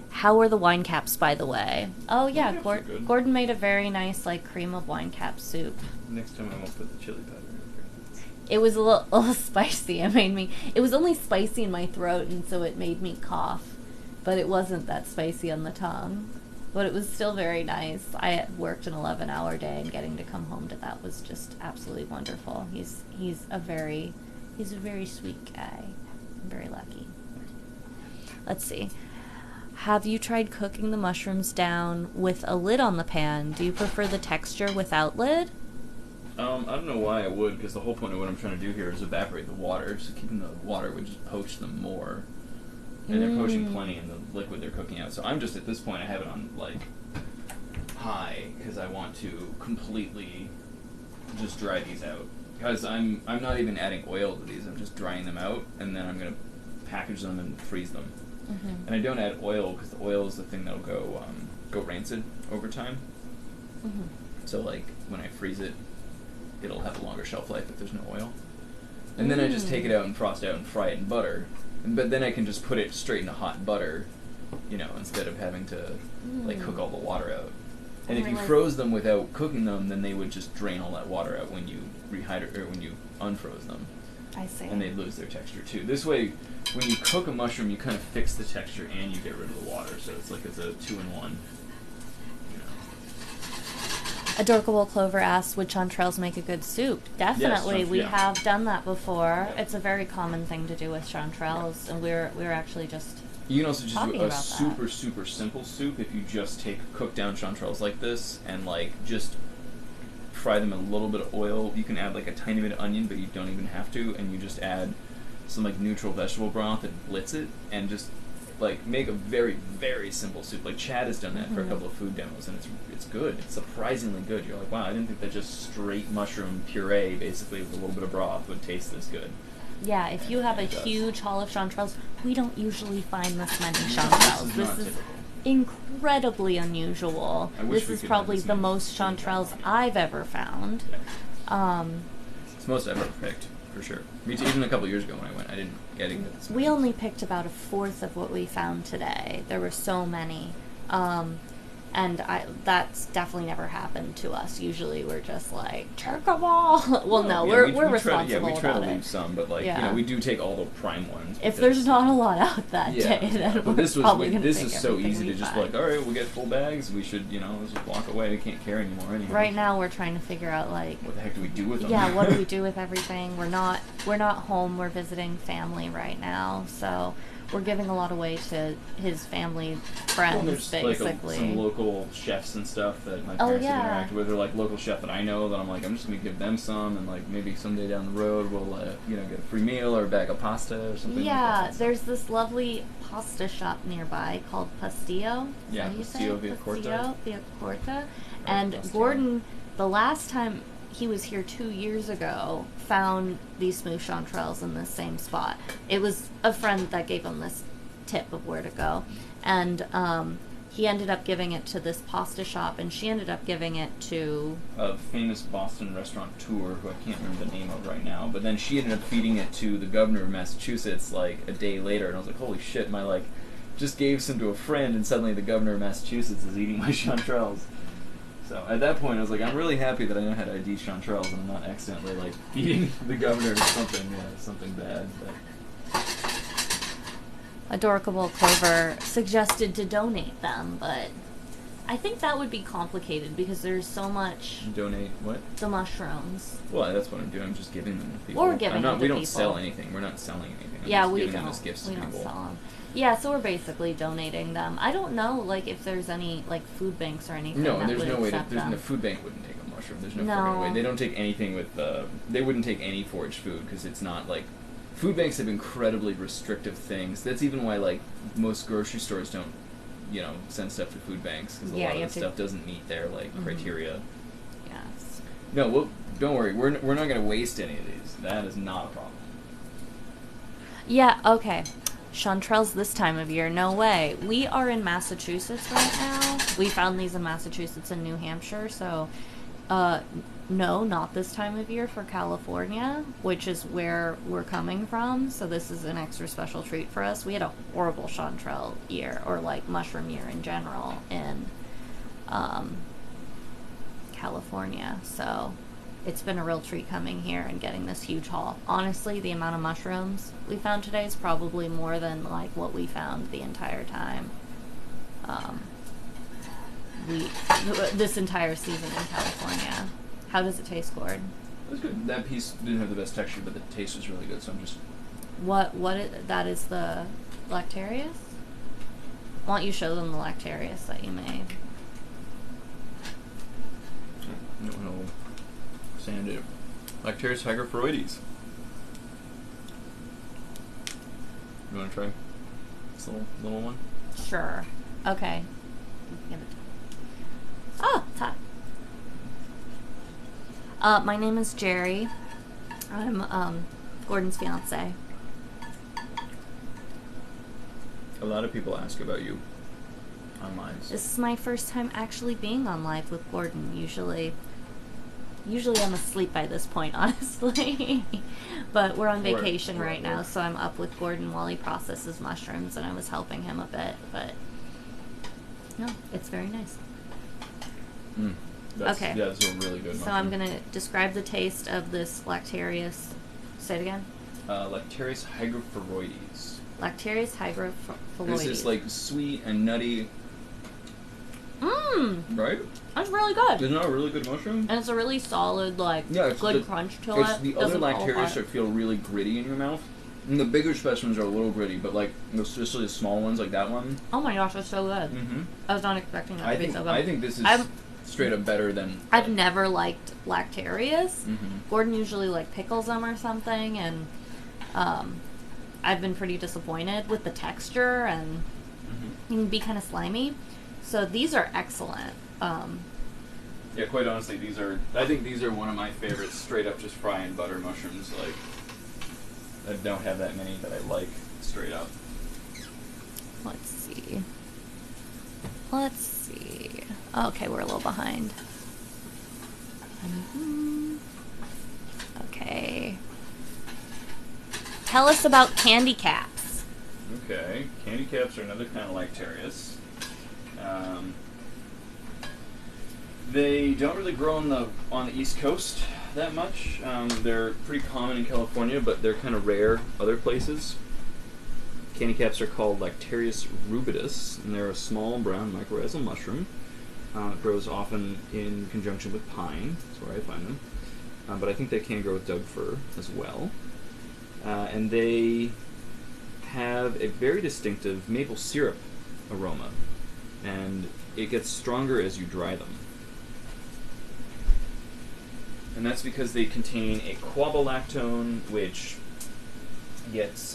How were the wine caps, by the way? Oh, yeah, Gordon made a very nice, like, cream of wine cap soup. Next time I won't put the chili powder in there. It was a little spicy. It was only spicy in my throat, and so it made me cough. But it wasn't that spicy on the tongue. But it was still very nice. I had worked an 11-hour day, and getting to come home to that was just absolutely wonderful. He's a very sweet guy. I'm very lucky. Let's see. Have you tried cooking the mushrooms down with a lid on the pan? Do you prefer the texture without lid? I don't know why I would, because the whole point of what I'm trying to do here is evaporate the water. So keeping the water would just poach them more. And they're poaching plenty in the liquid they're cooking out. So I'm just, at this point, I have it on, like, high, because I want to completely just dry these out. Because I'm not even adding oil to these, I'm just drying them out, and then I'm going to package them and freeze them. Mm-hmm. And I don't add oil, because the oil is the thing that'll go rancid over time. Mm-hmm. So, like, when I freeze it, it'll have a longer shelf life if there's no oil. And then I just take it out and frost out and fry it in butter. But then I can just put it straight into hot butter, instead of having to like cook all the water out. And if you froze them without cooking them, then they would just drain all that water out when you rehydrate or when you unfroze them. I see. And they'd lose their texture too. This way, when you cook a mushroom, you kind of fix the texture and you get rid of the water. So it's like it's a 2-in-1. Adorable Clover asks, would chanterelles make a good soup? Definitely. Yes, we have done that before. Yeah. It's a very common thing to do with chanterelles, and we're actually just You can also just do a super super simple soup if you just cook down chanterelles like this and like just fry them in a little bit of oil. You can add like a tiny bit of onion, but you don't even have to, and you just add some like neutral vegetable broth and blitz it, and just like make a very, very simple soup. Like Chad has done that for a couple of food demos, and it's good. It's surprisingly good. You're like, wow, I didn't think that just straight mushroom puree, basically with a little bit of broth, would taste this good. Yeah, if you have a huge haul of chanterelles, we don't usually find this many chanterelles. This is incredibly unusual. This is probably the most chanterelles I've ever found. Yeah. It's the most I've ever picked, for sure. Me too. Even a couple years ago when I went, I didn't get this many. We only picked about a fourth of what we found today. There were so many. And that's definitely never happened to us. Usually we're just like, jerk them all. Well, no, we're responsible we try to about leave it. some, but like, we do take all the prime ones. If there's not a lot out that day, then we're probably going to This is so easy to just like, all right, we'll get full bags. We should, let's just walk away. We can't carry anymore anyway. Right now we're trying to figure out like, what the heck do we do with them? Yeah, what do we do with everything? We're not home. We're visiting family right now, so we're giving a lot away to his family friends, basically. Like some local chefs and stuff that my parents have interacted with, or like local chef that I know that I'm like, I'm just gonna give them some, and like maybe someday down the road we'll get a free meal or a bag of pasta or something. Yeah, like that. there's this lovely pasta shop nearby called Pastillo. Yeah, Pastillo Via Corta. And Gordon, the last time he was here 2 years ago, found these smooth chanterelles in the same spot. It was a friend that gave him this tip of where to go, and he ended up giving it to this pasta shop, and she ended up giving it to a famous Boston restaurateur who I can't remember the name of right now, but then she ended up feeding it to the governor of Massachusetts like a day later, and I was like, holy shit, just gave some to a friend, and suddenly the governor of Massachusetts is eating my chanterelles. So at that point, I was like, I'm really happy that I know how to ID chanterelles and I'm not accidentally like feeding the governor something bad. But. Adorable Clover suggested to donate them, but I think that would be complicated because there's so much. Donate what? The mushrooms. Well, that's what I'm doing. I'm just giving them to people. Or giving them to people. We don't sell anything. We're not selling anything. We don't. Giving them as gifts to people. We don't sell them. Yeah, so we're basically donating them. I don't know, like, if there's any, like, food banks or anything. No, that there's would no way. them. The food bank wouldn't take a mushroom. There's no freaking way. They don't take anything with. They wouldn't take any foraged food because it's not like. Food banks have incredibly restrictive things. That's even why like most grocery stores don't, send stuff to food banks because a lot of the stuff doesn't meet their like criteria. Yes. No, well, don't worry. We're not going to waste any of these. That is not a problem. Yeah. Okay. Chanterelles this time of year, no way. We are in Massachusetts right now. We found these in Massachusetts and New Hampshire, so no, not this time of year for California, which is where we're coming from, so this is an extra special treat for us. We had a horrible chanterelle year, or like mushroom year in general, in California, so it's been a real treat coming here and getting this huge haul. Honestly, the amount of mushrooms we found today is probably more than like what we found the entire time. This entire season in California. How does it taste, Gord? It was good. That piece didn't have the best texture, but the taste was really good. So I'm just. That is the laterius? Why don't you show them the laterius that you made? No. Sand it. Laterius hygrophoroides. You want to try this little one? Sure. Okay. Oh, it's hot. My name is Jerry. I'm Gordon's fiance. A lot of people ask about you online. This is my first time actually being on live with Gordon. Usually I'm asleep by this point, honestly. But we're on vacation right now, so I'm up with Gordon while he processes mushrooms, and I was helping him a bit. But no, it's very nice. Okay. Yeah, it's a really good mushroom. So I'm going to describe the taste of this Laterius. Say it again. Laterius hygrophoroides. Laterius hygrophoroides. This is like sweet and nutty. Right? That's really good. Isn't that a really good mushroom? And it's a really solid, good crunch to it. It's the other Laterius that feel really gritty in your mouth. And the bigger specimens are a little gritty, but like, especially the small ones like that one. Oh my gosh, that's so good. Mm-hmm. I was not expecting that to be so good. I think this is straight up better than... I've never liked Laterius. Mm-hmm. Gordon usually pickles them or something, and I've been pretty disappointed with the texture, and it can be kind of slimy. So these are excellent. Yeah, quite honestly, I think these are one of my favorites, straight up just fry and butter mushrooms. Like, I don't have that many that I like straight up. Let's see. Okay, we're a little behind. Okay. Tell us about candy caps. Okay, candy caps are another kind of Laterius. They don't really grow on the East Coast that much. They're pretty common in California, but they're kind of rare other places. Candy caps are called Laterius rubidus, and they're a small brown mycorrhizal mushroom. It grows often in conjunction with pine. That's where I find them. But I think they can grow with Doug fir as well. And they have a very distinctive maple syrup aroma, and it gets stronger as you dry them. And that's because they contain a quabolactone, which gets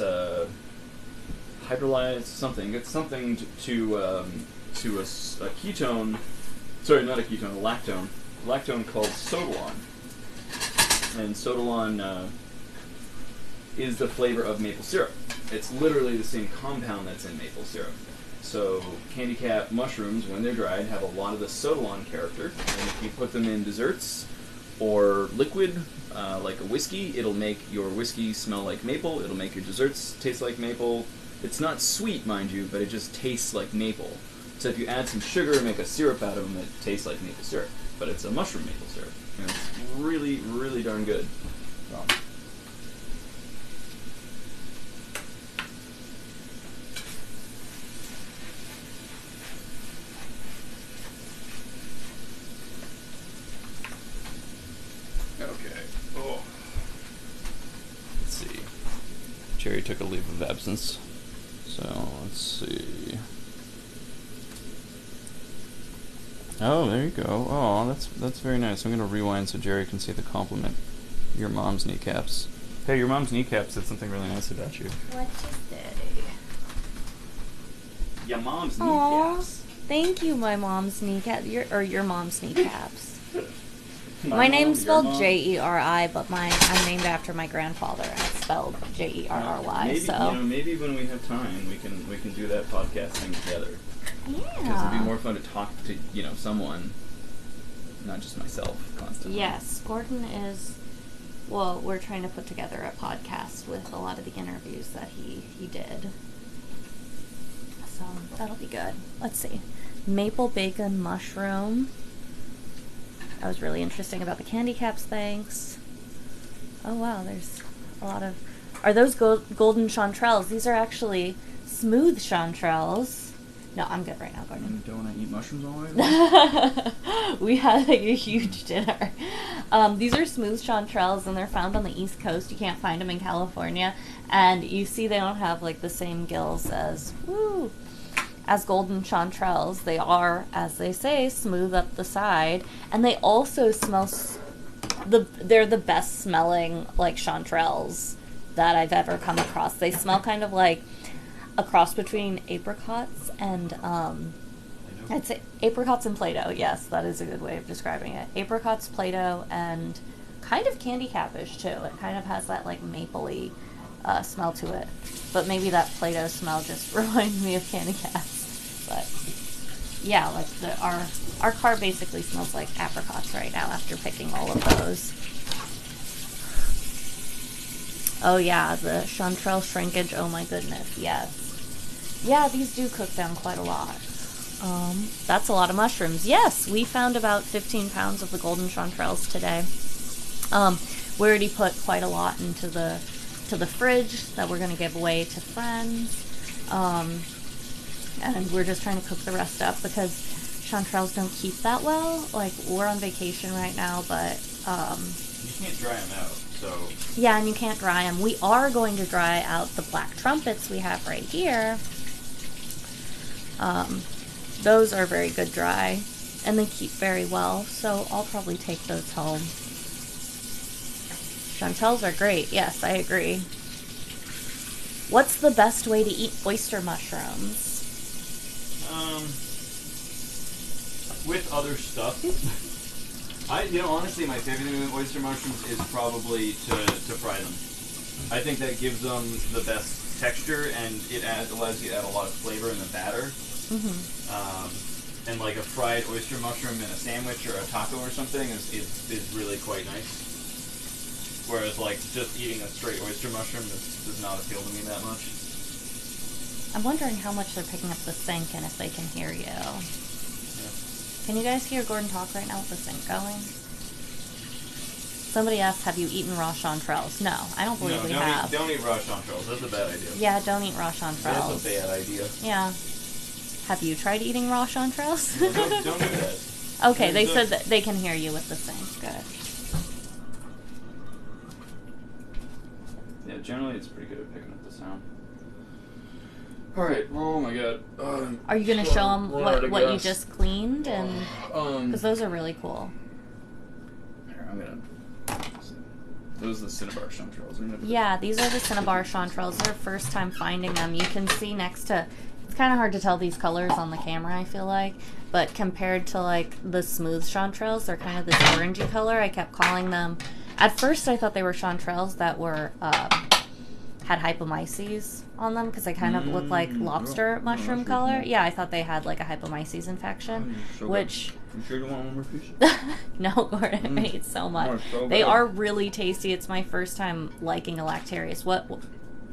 hydrolyzed something. Gets something to a ketone. Sorry, not a ketone, a lactone. A lactone called sodalon. And sodalon is the flavor of maple syrup. It's literally the same compound that's in maple syrup. So candy cap mushrooms, when they're dried, have a lot of the sodalon character. And if you put them in desserts or liquid, like a whiskey, it'll make your whiskey smell like maple. It'll make your desserts taste like maple. It's not sweet, mind you, but it just tastes like maple. So if you add some sugar and make a syrup out of them, it tastes like maple syrup. But it's a mushroom maple syrup. And it's really, really darn good. So. Okay. Oh. Let's see. Jerry took a leave of absence. So, let's see. Oh, there you go. Oh, that's very nice. I'm going to rewind so Jerry can see the compliment. Your mom's kneecaps. Hey, your mom's kneecaps said something really nice about you. What is that? Your mom's Aww, kneecaps. thank you, my mom's kneecap. Your mom's kneecaps. My My mom, name's your spelled mom. Jeri, but I'm named after my grandfather, and it's spelled Jerry. Maybe, So maybe when we have time, we can do that podcast thing together. Because it'd yeah. be more fun to talk to someone, not just myself constantly. Yes, Gordon is. Well, we're trying to put together a podcast with a lot of the interviews that he did. So that'll be good. Let's see. Maple bacon mushroom. That was really interesting about the candy caps, thanks. Oh wow, there's a lot of... Are those golden chanterelles? These are actually smooth chanterelles. No, I'm good right now, Gordon. Don't want to eat mushrooms all night? We had a huge dinner. These are smooth chanterelles, and they're found on the East Coast. You can't find them in California. And you see they don't have like the same gills as golden chanterelles. They are, as they say, smooth up the side. And they also smell... They're the best smelling like chanterelles that I've ever come across. They smell kind of like a cross between apricots and I'd say apricots and Play-Doh. Yes, that is a good way of describing it. Apricots, Play-Doh, and kind of candy capish too. It kind of has that like mapley smell to it. But maybe that Play-Doh smell just reminds me of candy caps. But yeah, like our car basically smells like apricots right now after picking all of those. Oh yeah, the chanterelle shrinkage. Oh my goodness, yes. Yeah, these do cook down quite a lot. That's a lot of mushrooms. Yes, we found about 15 pounds of the golden chanterelles today. We already put quite a lot into the fridge that we're going to give away to friends. And we're just trying to cook the rest up because chanterelles don't keep that well. Like, we're on vacation right now, but... You can't dry them out, so... Yeah, and you can't dry them. We are going to dry out the black trumpets we have right here. Those are very good dry, and they keep very well, so I'll probably take those home. Chanterelles are great, yes, I agree. What's the best way to eat oyster mushrooms? With other stuff. Honestly, my favorite thing with oyster mushrooms is probably to fry them. I think that gives them the best texture, and it allows you to add a lot of flavor in the batter. And like a fried oyster mushroom in a sandwich or a taco or something is really quite nice. Whereas like just eating a straight oyster mushroom does not appeal to me that much. I'm wondering how much they're picking up the sink and if they can hear you. Yeah. Can you guys hear Gordon talk right now with the sink going? Somebody asked, have you eaten raw chanterelles? No, I don't believe we have. Don't eat raw chanterelles. That's a bad idea. Yeah, don't eat raw chanterelles. That's a bad idea. Yeah. Have you tried eating raw chanterelles? No, don't do that. Okay, they said that they can hear you with the sink. Good. Yeah, generally it's pretty good at picking up the sound. Alright, oh my god. Are you going to show them what you just cleaned? And because those are really cool. Here, I'm going to... Those are the Cinnabar Chanterelles. Yeah, these are the Cinnabar Chanterelles. They're first time finding them. You can see next to... It's kind of hard to tell these colors on the camera, I feel like. But compared to, like, the smooth chanterelles, they're kind of this orangey color. I kept calling them... At first, I thought they were chanterelles that were... had hypomyces on them because they kind of look like lobster mushroom color. Yeah, I thought they had like a hypomyces infection, which... You sure you want one more piece? No, Gordon, I ate so much. They are really tasty. It's my first time liking a laterius. What?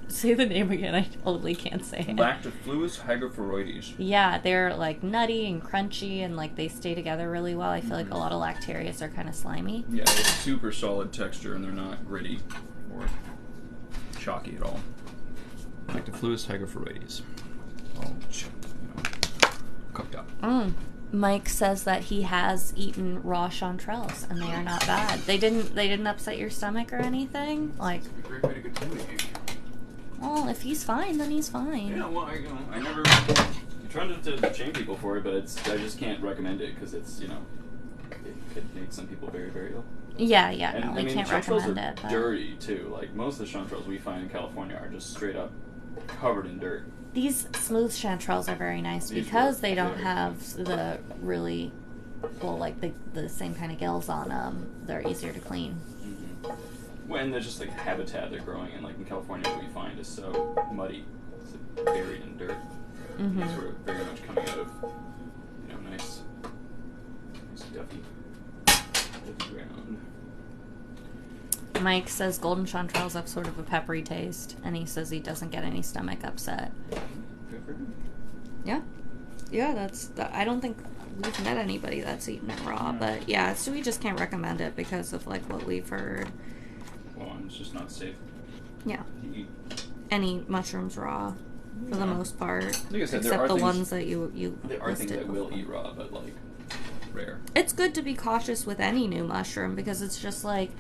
Say the name again. I totally can't say it. Lactifluus hygrophoroides. Yeah, they're like nutty and crunchy and like they stay together really well. I feel like a lot of lacterius are kind of slimy. Yeah, they have super solid texture and they're not gritty or chalky at all. Lactifluus hygrophoroides. All cooked up. Mike says that he has eaten raw chanterelles and they are not bad. They didn't upset your stomach or anything. Like, It's a great way to get to it. well, if he's fine, then he's fine. Yeah, well, I never. I'm trying to shame people for it, but I just can't recommend it because it's it could make some people very, very ill. Yeah, And, no, we can't chanterelles recommend are it. But... dirty too. Like most of the chanterelles we find in California are just straight up covered in dirt. These smooth chanterelles are very nice because they don't have the really, well, like the same kind of gills on them. They're easier to clean. When there's just like habitat they're growing in, like in California, what we find is so muddy, it's like buried in dirt. These were very much coming out of, nice duffy ground. Mike says golden chanterelles have sort of a peppery taste, and he says he doesn't get any stomach upset. Pepper? Yeah, I don't think we've met anybody that's eaten it raw, but yeah, so we just can't recommend it because of like what we've heard. Well, and it's just not safe. Yeah. To eat. Any mushrooms raw, for the most part, Like I said, there except are the things, ones that you There are things listed I will before. eat raw, but like rare. It's good to be cautious with any new mushroom because it's just like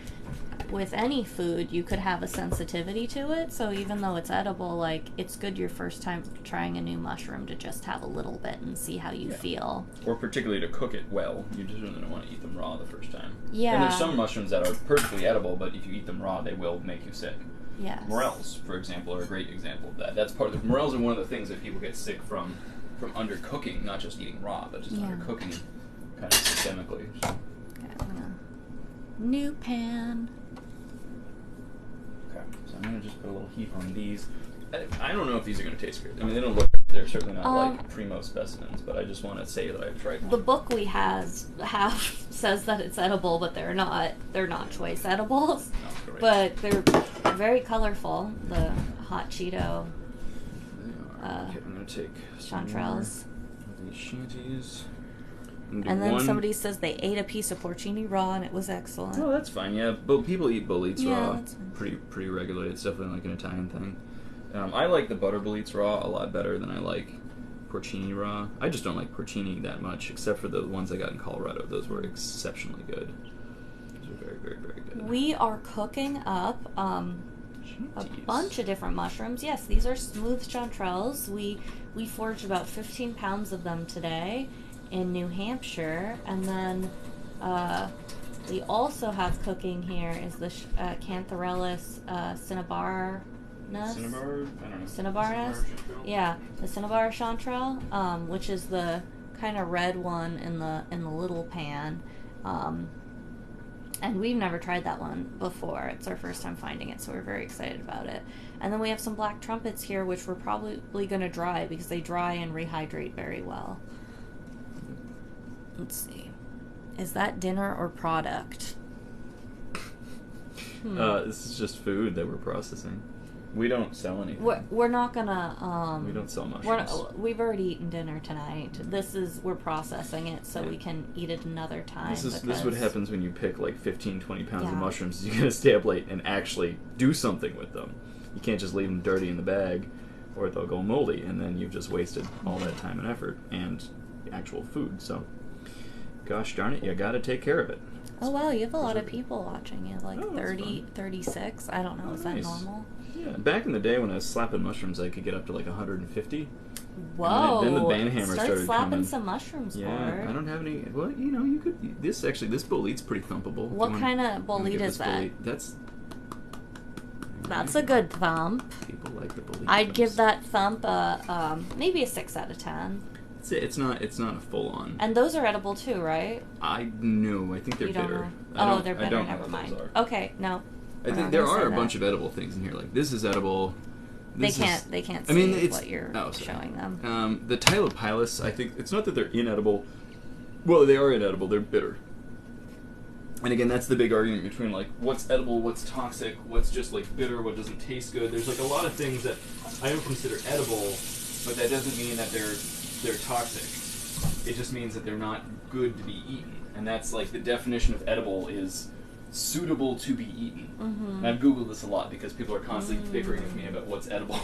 with any food, you could have a sensitivity to it. So even though it's edible, like it's good your first time trying a new mushroom to just have a little bit and see how you feel. Or particularly to cook it well. You just really don't want to eat them raw the first time. Yeah. And there's some mushrooms that are perfectly edible, but if you eat them raw, they will make you sick. Yes. Morels, for example, are a great example of that. That's part of the morels are one of the things that people get sick from undercooking, not just eating raw, but just undercooking kind of systemically. So. Okay, I'm gonna new pan. Okay, so I'm gonna just put a little heat on these. I don't know if these are gonna taste good. I mean, they don't look. They're certainly not like primo specimens, but I just want to say that I've tried one. The book we have says that it's edible, but they're not. They're not choice edibles. Oh, great. But they're very colorful. The hot Cheeto Okay, I'm gonna take chanterelles. these shanties. And then somebody says they ate a piece of porcini raw and it was excellent. Oh, that's fine. Yeah, but people eat boletes raw that's fine. pretty regularly. It's definitely like an Italian thing. I like the butter boletes raw a lot better than I like porcini raw. I just don't like porcini that much, except for the ones I got in Colorado. Those were exceptionally good. Those are very, very, very good. We are cooking up a bunch of different mushrooms. Yes, these are smooth chanterelles. We foraged about 15 pounds of them today in New Hampshire, and then we also have cooking here is the Cantharellus Cinnabar. Cinnabar? I don't know. Cinnabarnus? Yeah, the Cinnabar Chanterelle, which is the kind of red one in the little pan. And we've never tried that one before. It's our first time finding it, so we're very excited about it. And then we have some black trumpets here, which we're probably going to dry because they dry and rehydrate very well. Let's see. Is that dinner or product? This is just food that we're processing. We don't sell anything. We're not gonna. We don't sell mushrooms. We've already eaten dinner tonight. We're processing it so we can eat it another time. This is what happens when you pick like 15, 20 pounds of Yeah. mushrooms. You gotta stay up late and actually do something with them. You can't just leave them dirty in the bag, or they'll go moldy, and then you've just wasted all that time and effort and actual food. So, gosh darn it, you gotta take care of it. Oh wow, you have a lot of people watching. You have like Oh, that's 30, fun. 36. I don't know. Oh, Is nice. that normal? Yeah, back in the day when I was slapping mushrooms, I could get up to like 150. Whoa! then the banhammer Start started slapping coming. some mushrooms Yeah, for it. I don't have any. Well, you know, you could. This bolite's pretty thumpable. What You kind of wanna bolete get is this that? bolete? That's a good thump. People like the bolete. I'd give thumps. that thump maybe a 6 out of 10. It's not a full on. And those are edible too, right? I think they're You don't bitter. know? They're I bitter. don't know Never what mind. those are. Okay, no. I we're think not there gonna are say a that. bunch of edible things in here. Like this is edible. They This can't. is- They can't I see mean, it's what you're sorry. showing them. The Tylopilus, I think it's not that they're inedible. Well, they are inedible. They're bitter. And again, that's the big argument between like what's edible, what's toxic, what's just like bitter, what doesn't taste good. There's like a lot of things that I don't consider edible, but that doesn't mean that they're toxic. It just means that they're not good to be eaten. And that's like the definition of edible is suitable to be eaten. Mm-hmm. And I've Googled this a lot because people are constantly bickering with me about what's edible.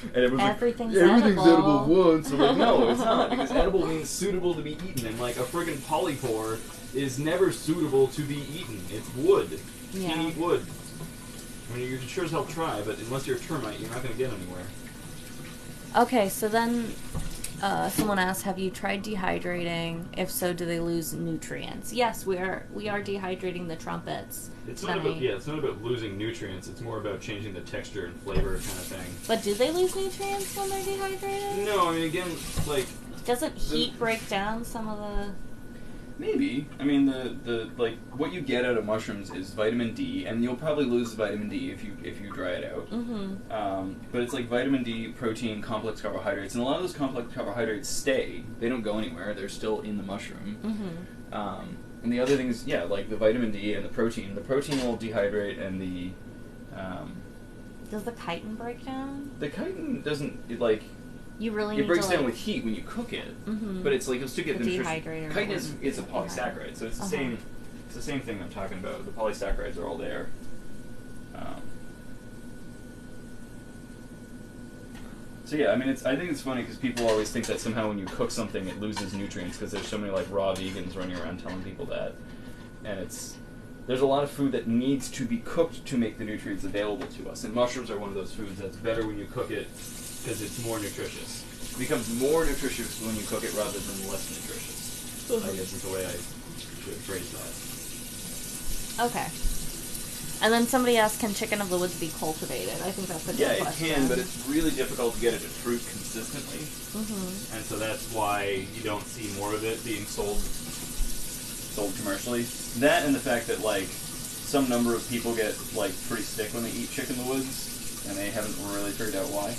And everyone's Everything's like, everything's edible. edible once. I'm like, no, it's not, because edible means suitable to be eaten. And like a friggin' polypore is never suitable to be eaten. It's wood. You can't Yeah. eat wood. I mean, you can sure as hell try, but unless you're a termite, you're not going to get anywhere. Okay, so then someone asked, have you tried dehydrating? If so, do they lose nutrients? Yes, we are dehydrating the trumpets. It's not about losing nutrients. It's more about changing the texture and flavor kind of thing. But do they lose nutrients when they're dehydrated? No, I mean, again, like... Doesn't heat break down some of the... Maybe. I mean, the like what you get out of mushrooms is vitamin D, and you'll probably lose vitamin D if you dry it out. Mm-hmm. But it's like vitamin D, protein, complex carbohydrates, and a lot of those complex carbohydrates stay. They don't go anywhere. They're still in the mushroom. Mm-hmm. And the other things, yeah, like the vitamin D and the protein. The protein will dehydrate, and the Does the chitin break down? chitin doesn't like. You really It need breaks to, down like... with heat when you cook it, Mhm. but it's like you'll still get The the nutrition. dehydrator Chitin wouldn't is a dehydrate. polysaccharide, so it's the Uh-huh. same. It's the same thing I'm talking about. The polysaccharides are all there. So yeah, I mean, I think it's funny because people always think that somehow when you cook something it loses nutrients because there's so many like raw vegans running around telling people that, and there's a lot of food that needs to be cooked to make the nutrients available to us, and mushrooms are one of those foods that's better when you cook it because it's more nutritious. It becomes more nutritious when you cook it rather than less nutritious. I guess is the way I should phrase that. Okay. And then somebody asked, can chicken of the woods be cultivated? I think that's a good Yeah, it question. can, but it's really difficult to get it to fruit consistently. Mm-hmm. And so that's why you don't see more of it being sold commercially. That and the fact that like some number of people get like pretty sick when they eat chicken in the woods, and they haven't really figured out why.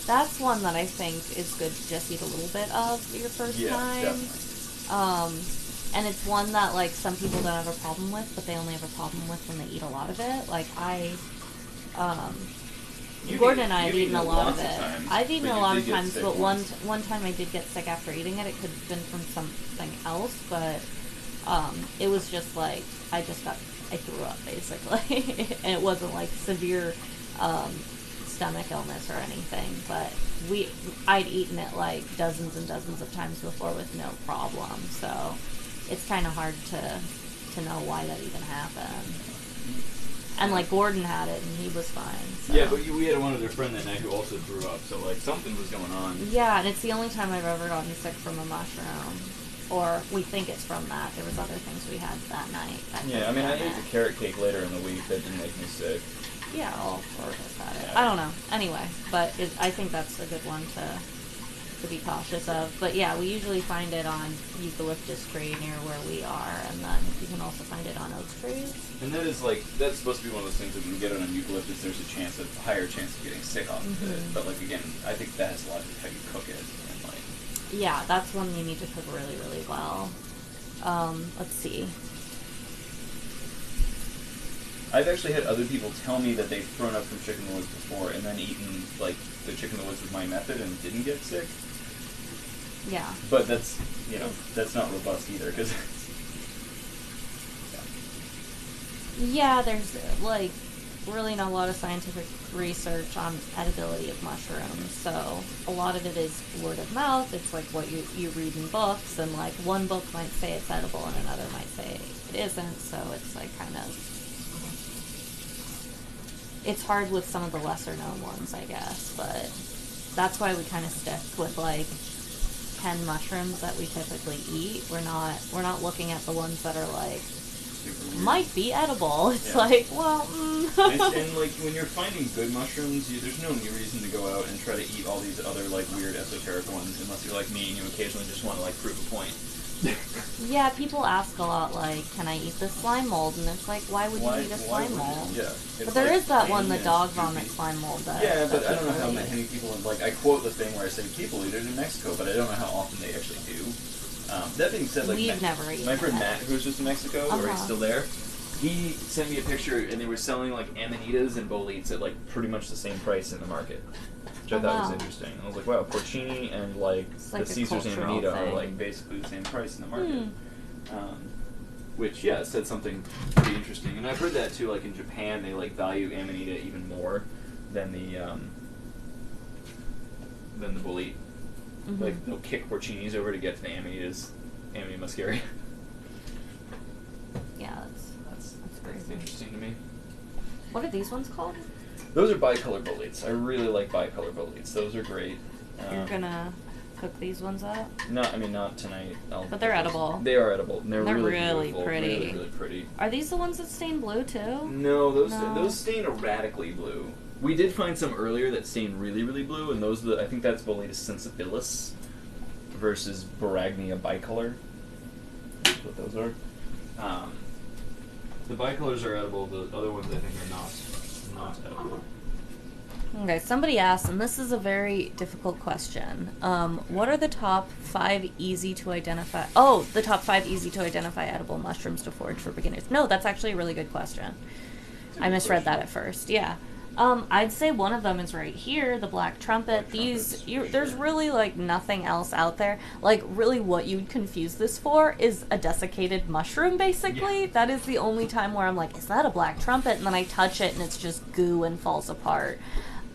That's one that I think is good to just eat a little bit of your first time. Definitely. And it's one that, like, some people don't have a problem with, but they only have a problem with when they eat a lot of it. Like, Gordon and I have eaten a lot of it. I've eaten a lot of times, but one time I did get sick after eating it. It could have been from something else, but it was just like, I threw up, basically. And it wasn't, like, severe stomach illness or anything, but I'd eaten it, like, dozens and dozens of times before with no problem, so... It's kind of hard to know why that even happened. And, like, Gordon had it, and he was fine. So. Yeah, but we had one other friend that night who also threw up, so, like, something was going on. Yeah, and it's the only time I've ever gotten sick from a mushroom. Or we think it's from that. There was other things we had that night. Yeah, I mean, I ate the carrot cake later in the week. That didn't make me sick. Yeah, all four of us had it. I don't know. Anyway, but I think that's a good one to be cautious of. But yeah, we usually find it on eucalyptus tree near where we are, and then you can also find it on oak trees. And that's supposed to be one of those things that when you get it on eucalyptus, there's a higher chance of getting sick off of it. But like again, I think that has a lot to do with how you cook it. And like, yeah, that's one you need to cook really, really well. Let's see. I've actually had other people tell me that they've thrown up from chicken in the woods before and then eaten like the chicken in the woods with my method and didn't get sick. Yeah. But that's, you know, that's not robust either, because... Yeah, there's, like, really not a lot of scientific research on edibility of mushrooms, so a lot of it is word of mouth. It's like what you read in books, and, like, one book might say it's edible and another might say it isn't, so it's, like, kind of... It's hard with some of the lesser-known ones, I guess, but that's why we kind of stick with, like, 10 mushrooms that we typically eat. We're not looking at the ones that are like might be edible. It's like, well, and like when you're finding good mushrooms, there's no reason to go out and try to eat all these other like weird esoteric ones unless you're like me and you occasionally just want to like prove a point. Yeah, people ask a lot, like, can I eat this slime mold? And it's like, why would you eat a slime mold? Yeah. But there is that one, the dog vomit slime mold. Yeah, but I don't know how many people, like, I quote the thing where I say people eat it in Mexico, but I don't know how often they actually do. That being said, like, we've never eaten my friend it. Matt, who was just in Mexico, or he's still there, he sent me a picture, and they were selling, like, amanitas and boletes at, like, pretty much the same price in the market. Which I thought was interesting. I was like, wow, porcini and like the Caesar's Amanita are like basically the same price in the market. Which, yeah, said something pretty interesting. And I've heard that too, like in Japan, they like value Amanita even more than the bolete. Like they'll kick porcinis over to get to the Amanitas, Amanita muscaria. Yeah, that's crazy. That's interesting to me. What are these ones called? Those are bicolor boletes. I really like bicolor boletes. Those are great. You're gonna cook these ones up? No, I mean not tonight. But they're edible. They are edible. And they're really really pretty. Really, really pretty. Are these the ones that stain blue too? No, those stain erratically blue. We did find some earlier that stain really, really blue, and those I think that's Boletus sensibilis versus Boragnia bicolor. That's what those are. The bicolors are edible. The other ones I think are not edible. Okay, somebody asked, and this is a very difficult question. What are the top 5 easy to identify? Oh, the top 5 easy to identify edible mushrooms to forage for beginners. No, that's actually a really good question. I misread that at first. Yeah. I'd say one of them is right here, the black trumpet. There's really like nothing else out there. Like really what you'd confuse this for is a desiccated mushroom, basically. Yeah. That is the only time where I'm like, is that a black trumpet? And then I touch it and it's just goo and falls apart.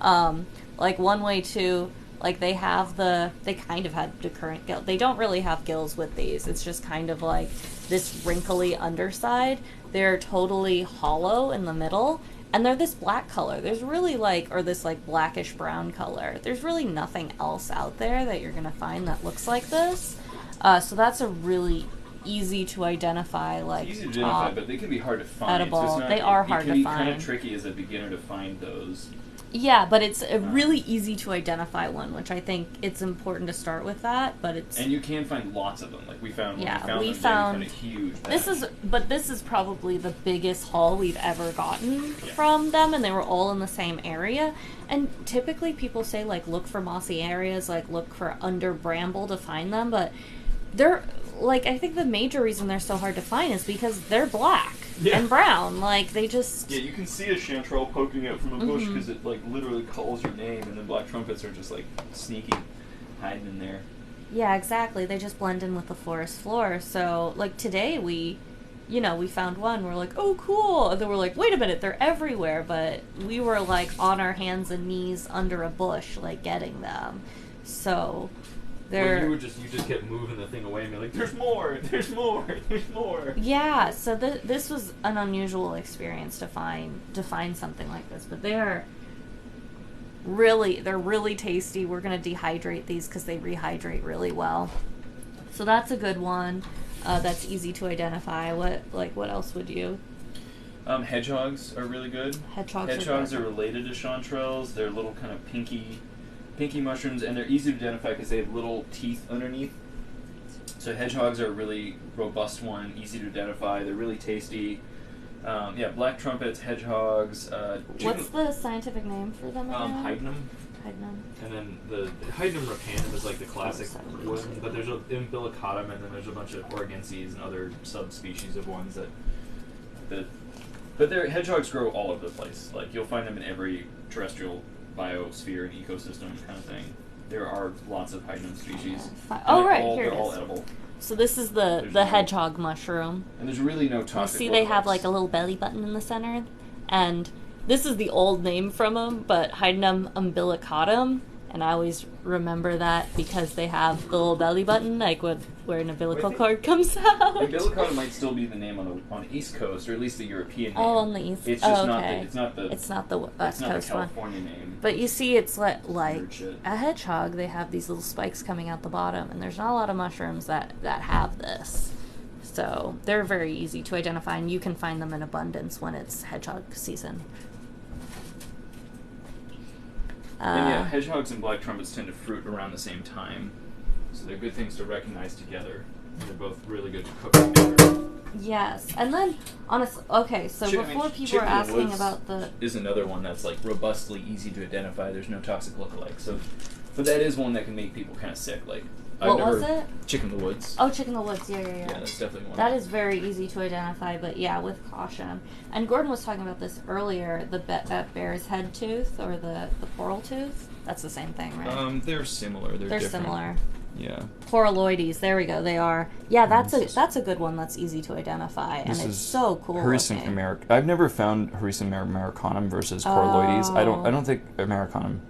Like one way too, like they kind of had decurrent gills. They don't really have gills with these. It's just kind of like this wrinkly underside. They're totally hollow in the middle. And they're this black color. There's really or this blackish brown color. There's really nothing else out there that you're going to find that looks like this. So that's a really easy to identify, it's easy to identify, but they can be hard to find. Edible. They are hard to find. It can be kind of tricky as a beginner to find those. Yeah, but it's a really easy to identify one, which I think it's important to start with that. But it's and you can find lots of them. Like we found, we found a huge. This is probably the biggest haul we've ever gotten from them, and they were all in the same area. And typically, people say look for mossy areas, look for under bramble to find them, but they're I think the major reason they're so hard to find is because they're black. Yeah. And brown, they just... Yeah, you can see a chanterelle poking out from a bush because it, literally calls your name, and then black trumpets are just, sneaky, hiding in there. Yeah, exactly. They just blend in with the forest floor. So, today we found one. We're like, oh, cool. And then we're like, wait a minute, they're everywhere. But we were, on our hands and knees under a bush, getting them. So... Well, you just kept moving the thing away and be like, there's more, there's more, there's more. Yeah, so this was an unusual experience to find something like this, but they're really tasty. We're going to dehydrate these because they rehydrate really well. So that's a good one. That's easy to identify. What else would you? Hedgehogs are really good. Hedgehogs are related to chanterelles. They're little kind of pinky mushrooms, and they're easy to identify because they have little teeth underneath. So hedgehogs are a really robust one, easy to identify. They're really tasty. Black trumpets, hedgehogs. What's the scientific name for them again? Hydnum. And then the Hydnum rapandum is the classic one, but there's an umbilicatum, and then there's a bunch of organces and other subspecies of ones that But hedgehogs grow all over the place. Like, you'll find them in every terrestrial biosphere and ecosystem kind of thing. There are lots of hydnum species. Oh, right, here here it they're all is. edible. So this is the hedgehog mushroom. And there's really no You toxic see they have lookalikes. like a little belly button in the center, and this is the old name from them, but Hydnum umbilicatum, and I always remember that because they have the little belly button, like where an umbilical cord comes out. Umbilicatum might still be the name on the East Coast, or at least the European name. Oh, on the East. It's just okay. it's not the West it's not Coast the one. California name. But you see, it's like Weird shit. a hedgehog. They have these little spikes coming out the bottom, and there's not a lot of mushrooms that have this. So they're very easy to identify, and you can find them in abundance when it's hedgehog season. And yeah, hedgehogs and black trumpets tend to fruit around the same time, so they're good things to recognize together. They're both really good to cook together. Yes, and then honestly, okay. So before people are asking about is another one that's like robustly easy to identify. There's no toxic lookalike, so but that is one that can make people kind of sick. Like what was it? Chicken in the woods. Oh, chicken in the woods. Yeah. Yeah, that's definitely one. That is very easy to identify, but yeah, with caution. And Gordon was talking about this earlier. The bear's head tooth or the coral tooth. That's the same thing, right? They're similar. They're different. Similar. Yeah. Coralloides, there we go. They are. Yeah, that's a good one. That's easy to identify, and it's so cool. I've never found Hericum americanum versus Coralloides. I don't think americanum.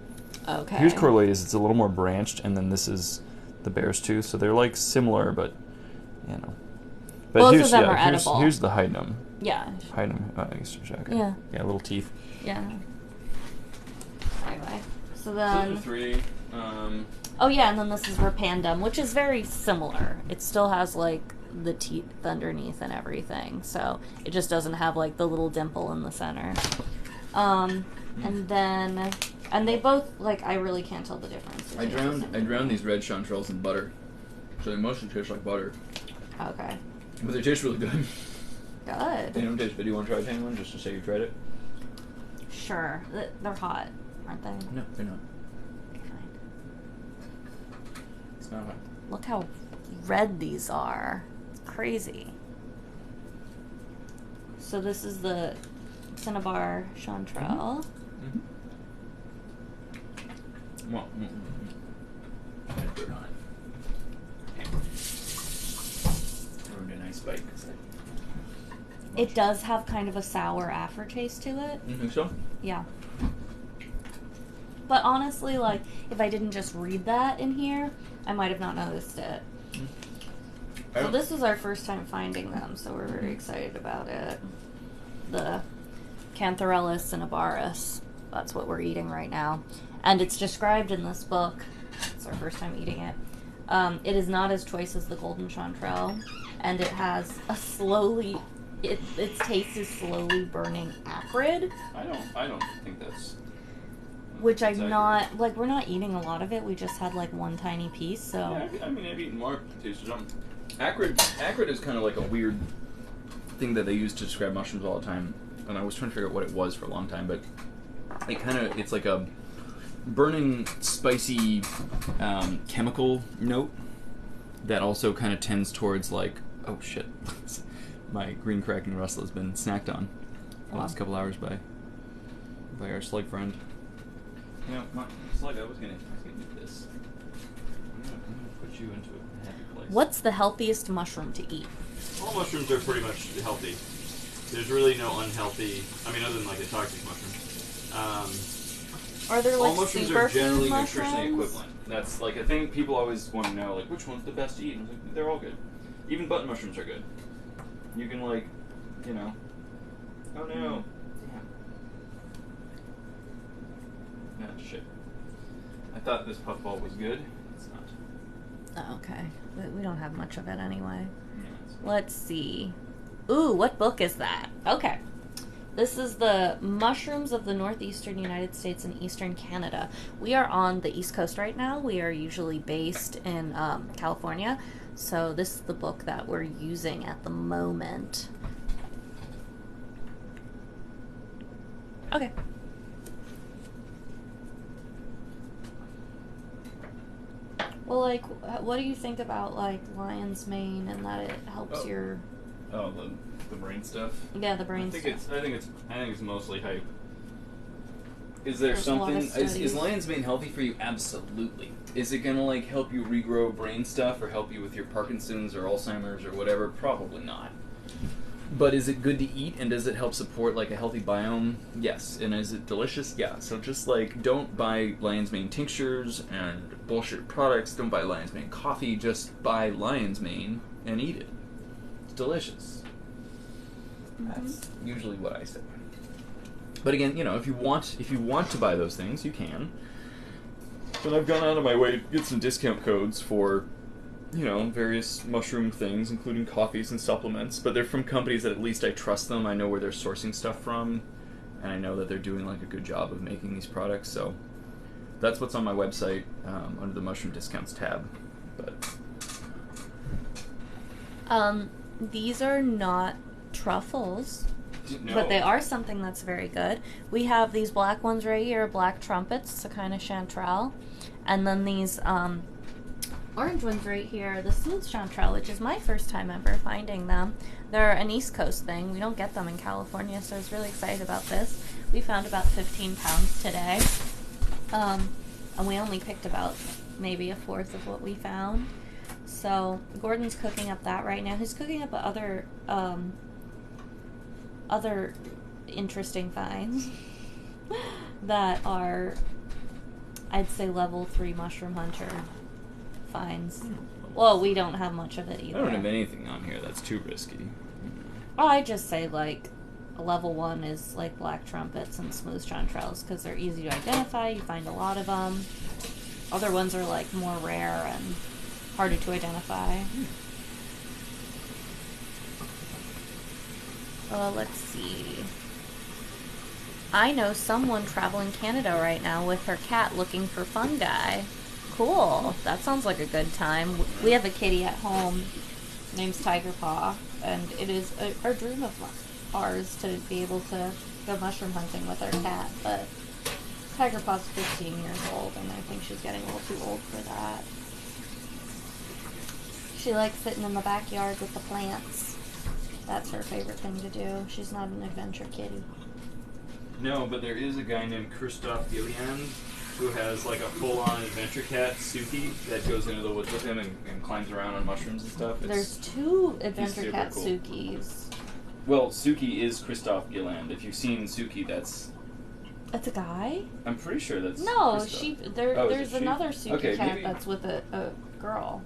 Okay. Here's Coralloides. It's a little more branched, and then this is the bear's tooth. So they're like similar, but you know. But both of them are edible. Here's the hydnum. Yeah. Hydnum. Jacket. Yeah. Yeah, little teeth. Yeah. Anyway, so then. 2 to 3. Oh yeah, and then this is Repandum, which is very similar. It still has like the teeth underneath and everything, so it just doesn't have like the little dimple in the center. And they both like I really can't tell the difference. I drowned these red chanterelles in butter, so they mostly taste like butter. Okay. But they taste really good. Good. They don't taste good. Do you want to try trying one just to say you tried it? Sure. They're hot, aren't they? No, they're not. Fine. It's not hot. Look how red these are. It's crazy. So this is the Cinnabar Chanterelle. Mm-hmm. Well, I put it on it. Ruined a nice bite. It does have kind of a sour aftertaste to it. You think so? Yeah. But honestly, like, if I didn't just read that in here, I might have not noticed it. So this is our first time finding them, so we're very excited about it. The Cantharellus cinnabarus. That's what we're eating right now. And it's described in this book. It's our first time eating it. It is not as choice as the golden chanterelle, and it has a slowly... Its taste is slowly burning acrid. I don't think that's... Which I'm not... Like, we're not eating a lot of it. We just had, like, one tiny piece, so... Yeah, I mean, I've eaten more tasted them. Acrid is kind of like a weird thing that they use to describe mushrooms all the time. And I was trying to figure out what it was for a long time, but it's like a burning, spicy chemical note that also kind of tends towards, like... Oh, shit. My green cracking rustle has been snacked on the last couple hours by our slug friend. You know, my slug, I was gonna eat this. I'm gonna put you into a happy place. What's the healthiest mushroom to eat? All mushrooms are pretty much healthy. There's really no unhealthy. I mean, other than like a toxic mushroom. Are there like all mushrooms superfood are generally mushrooms? nutritionally equivalent. That's like a thing people always want to know, like which one's the best to eat. And I was like, they're all good. Even button mushrooms are good. You can like, you know. Oh no. Yeah. Ah, shit. I thought this puffball was good. It's not. Oh, okay. We don't have much of it anyway. No, it's Let's see. Ooh, what book is that? Okay. This is the Mushrooms of the Northeastern United States and Eastern Canada. We are on the East Coast right now. We are usually based in California. So this is the book that we're using at the moment. Okay. Well, like, what do you think about, like, lion's mane and that it helps your... Oh, The brain stuff. Yeah, the brain I think stuff. I think it's mostly hype. Is there There's a lot of something? Is studies. lion's mane healthy for you? Absolutely. Is it gonna like help you regrow brain stuff or help you with your Parkinson's or Alzheimer's or whatever? Probably not. But is it good to eat and does it help support like a healthy biome? Yes. And is it delicious? Yeah. So just like don't buy lion's mane tinctures and bullshit products. Don't buy lion's mane coffee. Just buy lion's mane and eat it. It's delicious. That's usually what I say. But again, you know, if you want to buy those things, you can. But I've gone out of my way to get some discount codes for, you know, various mushroom things, including coffees and supplements. But they're from companies that at least I trust them. I know where they're sourcing stuff from, and I know that they're doing like a good job of making these products. So that's what's on my website under the mushroom discounts tab. But These are not truffles. no. But they are something that's very good. We have these black ones right here, black trumpets. It's a kind of chanterelle. And then these orange ones right here, the smooth chanterelle, which is my first time ever finding them. They're an East Coast thing. We don't get them in California, so I was really excited about this. We found about 15 pounds today. And we only picked about maybe a fourth of what we found. So Gordon's cooking up that right now. He's cooking up other interesting finds that are, I'd say, level 3 mushroom hunter finds. Well, we don't have much of it either. I don't have anything on here that's too risky. Well, I just say like a level 1 is like black trumpets and smooth chanterelles because they're easy to identify. You find a lot of them. Other ones are like more rare and harder to identify. Let's see. I know someone traveling Canada right now with her cat looking for fungi. Cool. That sounds like a good time. We have a kitty at home. Name's Tiger Paw, and it is a dream of ours to be able to go mushroom hunting with our cat, but Tiger Paw's 15 years old, and I think she's getting a little too old for that. She likes sitting in the backyard with the plants. That's her favorite thing to do. She's not an adventure kitty. No, but there is a guy named Christoph Gilliand who has like a full-on adventure cat, Suki, that goes into the woods with him and climbs around on mushrooms and stuff. There's 2 adventure super cat cool. Sukis. Well, Suki is Christoph Gilliand. If you've seen Suki, that's... That's a guy? I'm pretty sure that's No, Christoph. there's is it she? another Suki Okay, cat maybe- that's with a girl.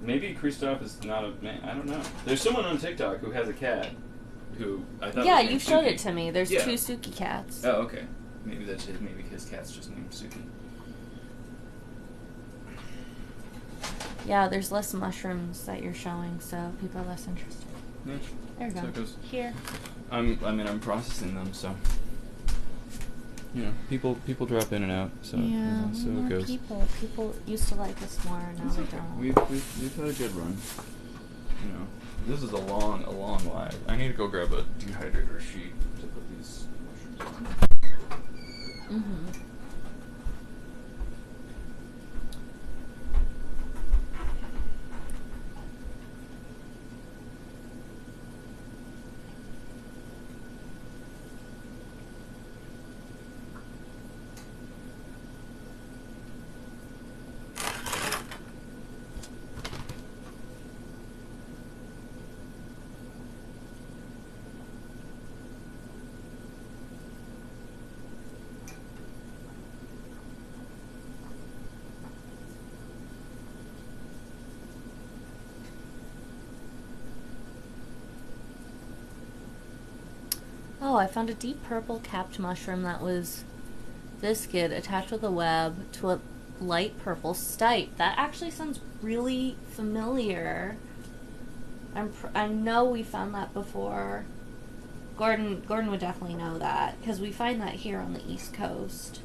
Maybe Christoph is not a man. I don't know. There's someone on TikTok who has a cat who I thought Yeah, was you named showed Suki. it to me. There's Yeah. 2 Suki cats. Oh, okay. Maybe that's his. Maybe his cat's just named Suki. Yeah, there's less mushrooms that you're showing, so people are less interested. Yeah. There you So go. it goes. Here. I'm processing them, so you know, people drop in and out, so you know, so it more goes. people used to like us more, now they don't. We've had a good run. You know, this is a long live. I need to go grab a dehydrator sheet to put these mushrooms on. Mm-hmm. Oh, I found a deep purple capped mushroom that was viscid attached with a web to a light purple stipe. That actually sounds really familiar. I know we found that before. Gordon would definitely know that because we find that here on the East Coast.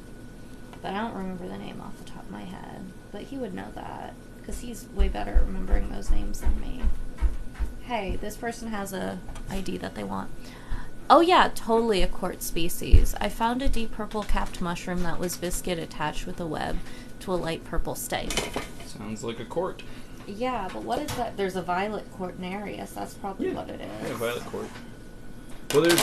But I don't remember the name off the top of my head. But he would know that because he's way better at remembering those names than me. Hey, this person has a ID that they want. Oh yeah, totally a court species. I found a deep purple capped mushroom that was viscid attached with a web to a light purple stipe. Sounds like a court. Yeah, but what is that? There's a violet cortinarius. That's probably what it is. Yeah, violet court. Well,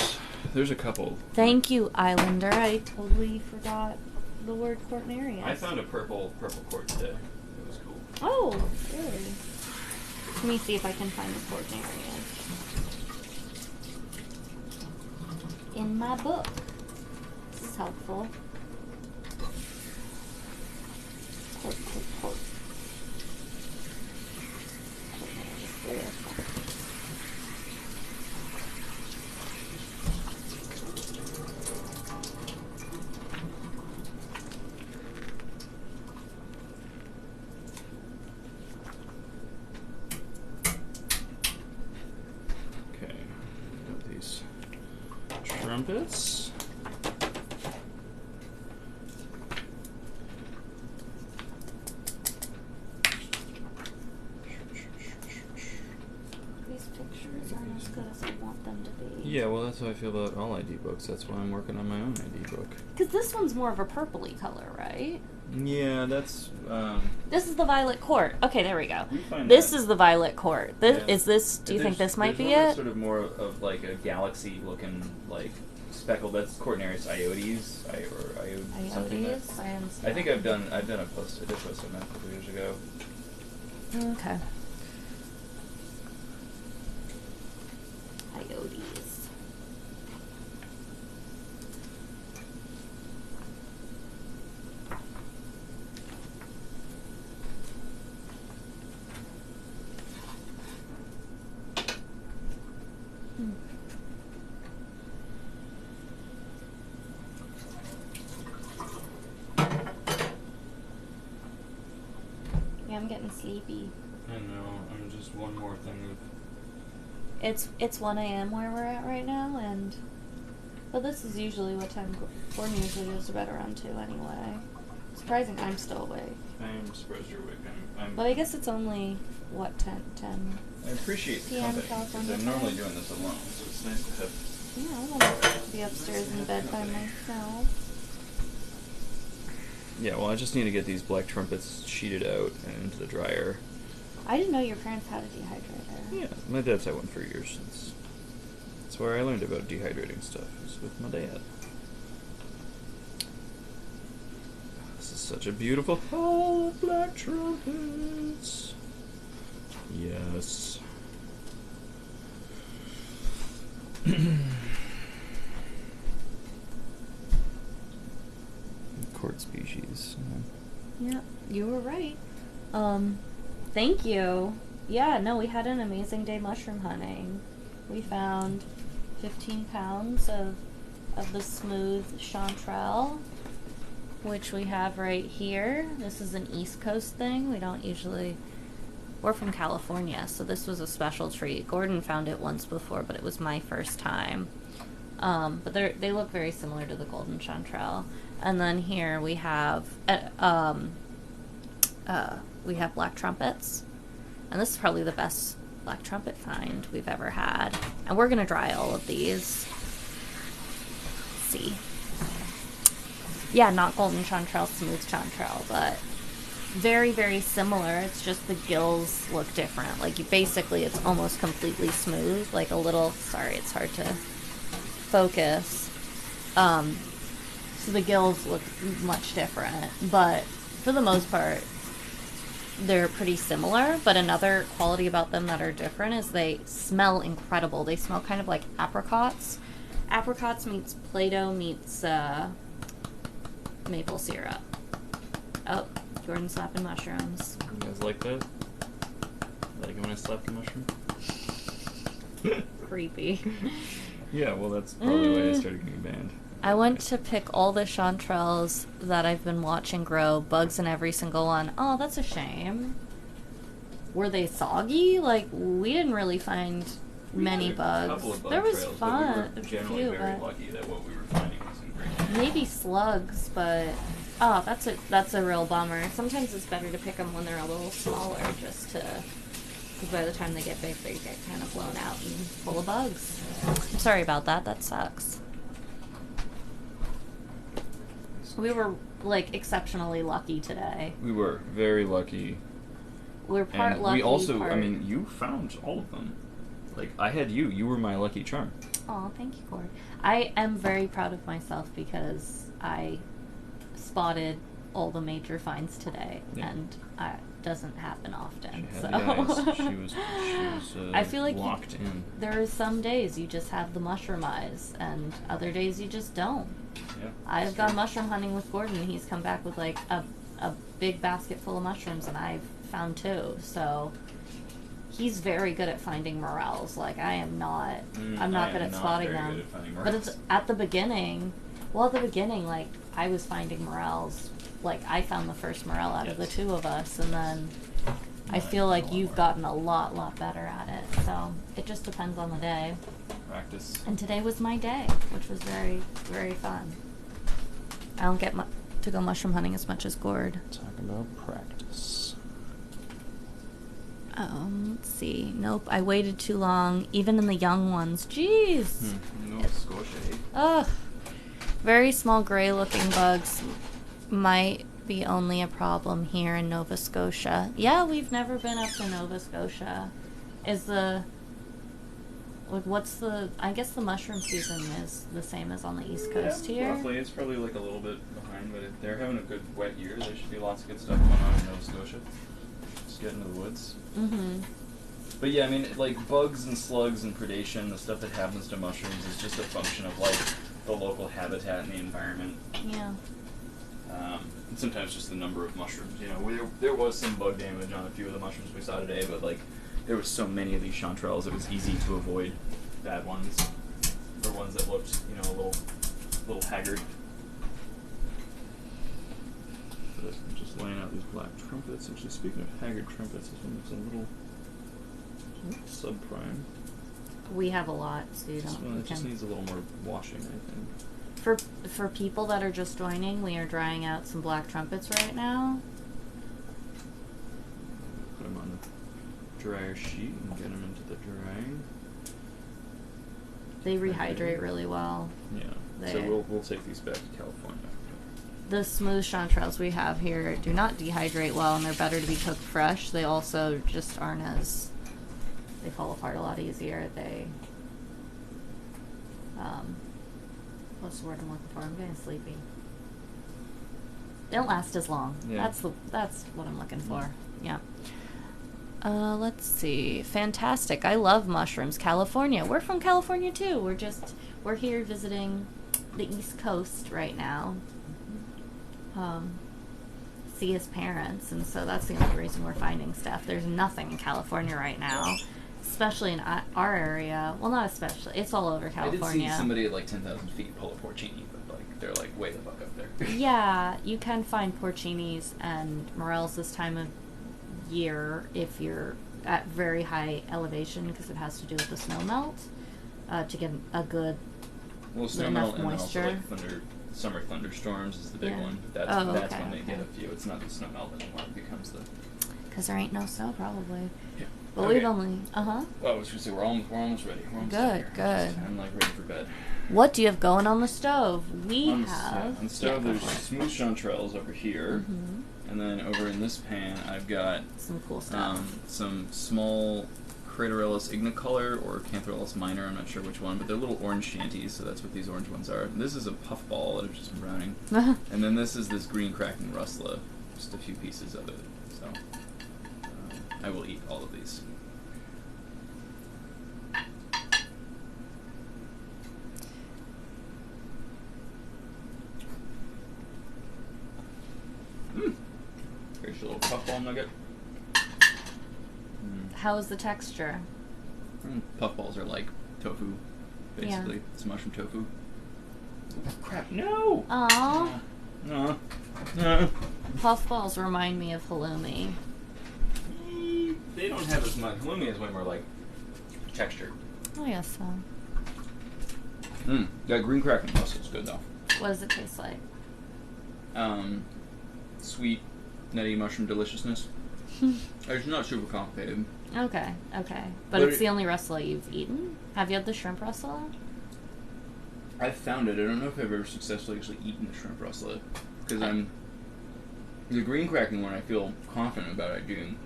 there's a couple. Thank you, Islander. I totally forgot the word cortinarius. I found a purple court today. It was cool. Oh, really? Let me see if I can find the cortinarius in my book. This is helpful. Court. Okay, got these trumpets. These pictures aren't as good as I want them to be. Yeah, well, that's how I feel about all ID books. That's why I'm working on my own ID book. Because this one's more of a purpley color, right? Yeah, that's. This is the violet court. Okay, there we go. We find This that. is the violet court. This Yeah. is this. Do you think this might be one that's it? sort of more of like a galaxy-looking, like speckled. That's Cortinarius iodes, or iode something. Iodes? I think I've done a post. I did post on that a couple years ago. Okay. Iodes. Yeah, I'm getting sleepy. I know. I'm just one more thing of. It's 1 a.m. where we're at right now, and but this is usually what time Gordon usually goes to bed around 2 anyway. Surprising I'm still awake. I'm surprised you're awake. I'm But I guess it's only what 10. I appreciate the PM company because California I'm normally time. doing this alone, so it's nice to have. Yeah, I want to be upstairs in bed by myself. Yeah, well, I just need to get these black trumpets sheeted out and into the dryer. I didn't know your parents had a dehydrator. Yeah, my dad's had one for years. That's where I learned about dehydrating stuff, is with my dad. This is such a beautiful hall of black trumpets. Yes. Court species. Yeah, you were right. Thank you. Yeah, no, we had an amazing day mushroom hunting. We found 15 pounds of the smooth chanterelle, which we have right here. This is an East Coast thing. We don't usually... We're from California, so this was a special treat. Gordon found it once before, but it was my first time. But they look very similar to the golden chanterelle. And then here we have black trumpets, and this is probably the best black trumpet find we've ever had. And we're gonna dry all of these. Let's see. Yeah, not golden chanterelle, smooth chanterelle, but very, very similar. It's just the gills look different. Like basically, it's almost completely smooth. Like a little. Sorry, it's hard to focus. So the gills look much different, but for the most part, they're pretty similar. But another quality about them that are different is they smell incredible. They smell kind of like apricots. Apricots meets Play-Doh meets maple syrup. Oh, Jordan slapping mushrooms. You guys like that? Like it when I slap the mushroom? Creepy. Yeah, well, that's probably why I started getting banned. I went to pick all the chanterelles that I've been watching grow, bugs in every single one. Oh, that's a shame. Were they soggy? Like, we didn't really find many bugs. Couple of bug There was trails, fun. but we were generally few, very but lucky that what we were finding wasn't great. maybe slugs, but oh, that's a real bummer. Sometimes it's better to pick them when they're a little smaller, just to, because by the time they get big, they get kind of blown out and full of bugs. I'm sorry about that. That sucks. We were, like, exceptionally lucky today. We were very lucky. we're part And lucky. we also, part... I mean, you found all of them. Like, I had you. You were my lucky charm. Oh, thank you, Corey. I am very proud of myself because I spotted all the major finds today, and it doesn't happen often. She So had the eyes. She was I feel like locked in. there are some days you just have the mushroom eyes, and other days you just don't. Yeah, I've gone mushroom hunting with Gordon, and he's come back with like a big basket full of mushrooms, and I've found 2. So he's very good at finding morels. Like I am not. I'm not good at spotting them. But it's at the beginning. Well, at the beginning, like I was finding morels. Like I found the first morel out of the 2 of us, and then I feel like you've gotten a lot better at it. So it just depends on the day. Practice. And today was my day, which was very, very fun. I don't get to go mushroom hunting as much as Gord. Talk about practice. Let's see. Nope, I waited too long. Even in the young ones. Jeez. Nova Scotia. Ugh. Very small gray-looking bugs might be only a problem here in Nova Scotia. Yeah, we've never been up to Nova Scotia. What's the... I guess the mushroom season is the same as on the East Coast here. Roughly. It's probably like a little bit behind, but if they're having a good wet year, there should be lots of good stuff going on in Nova Scotia. Just get into the woods. Mm-hmm. But yeah, I mean, like bugs and slugs and predation, the stuff that happens to mushrooms is just a function of like the local habitat and the environment. Yeah. And sometimes just the number of mushrooms. You know, there was some bug damage on a few of the mushrooms we saw today, but like there was so many of these chanterelles, it was easy to avoid bad ones or ones that looked, you know, a little haggard. But I'm just laying out these black trumpets. Actually, speaking of haggard trumpets, this one looks a little subprime. We have a lot, so you This don't... one you just can- needs a little more washing, I think. For people that are just joining, we are drying out some black trumpets right now. Put them on the dryer sheet and get them into the drying. They rehydrate really well. Yeah. So we'll take these back to California. The smooth chanterelles we have here do not dehydrate well, and they're better to be cooked fresh. They also just aren't as... They fall apart a lot easier. They... what's the word I'm looking for? I'm getting sleepy. They don't last as long. Yeah. That's what I'm looking for. Yeah. Let's see. Fantastic. I love mushrooms. California. We're from California too. We're here visiting the East Coast right now. See his parents, and so that's the only reason we're finding stuff. There's nothing in California right now, especially in our area. Well, not especially. It's all over California. I did see somebody at like 10,000 feet pull a porcini, but like they're like way the fuck up there. Yeah, you can find porcinis and morels this time of year if you're at very high elevation, because it has to do with the snow melt to get a good Snow enough melt and then also moisture. like summer thunderstorms is the big Yeah. one. That's Okay, when they get okay. a few. It's not the snow melt anymore. It becomes the... Because there ain't no snow probably. Yeah. But Okay. we've only Well, I was gonna say we're almost ready. We're almost Good, done here. good. I'm like ready for bed. What do you have going on the stove? We On have. the stove, Yeah, go there's for it. smooth chanterelles over here, and then over in this pan, I've got Some cool stuff. some small Craterellus ignicolor or Cantharellus minor. I'm not sure which one, but they're little orange shanties, so that's what these orange ones are. This is a puffball that I've just been browning, and then this is this green cracking rustla, just a few pieces of it. So I will eat all of these. Here's your little puffball nugget. How is the texture? Puffballs are like tofu, basically. Yeah. It's mushroom tofu. Oh, crap, no! Aww. No. Puffballs remind me of halloumi. They don't have as much. Halloumi is way more like texture. I guess so. That green cracking muscle is good though. What does it taste like? Sweet, nutty mushroom deliciousness. It's not super complicated. Okay. But But it's it- the only russula you've eaten? Have you had the shrimp russula? I found it. I don't know if I've ever successfully actually eaten the shrimp russula, because the green cracking one I feel confident about it doing.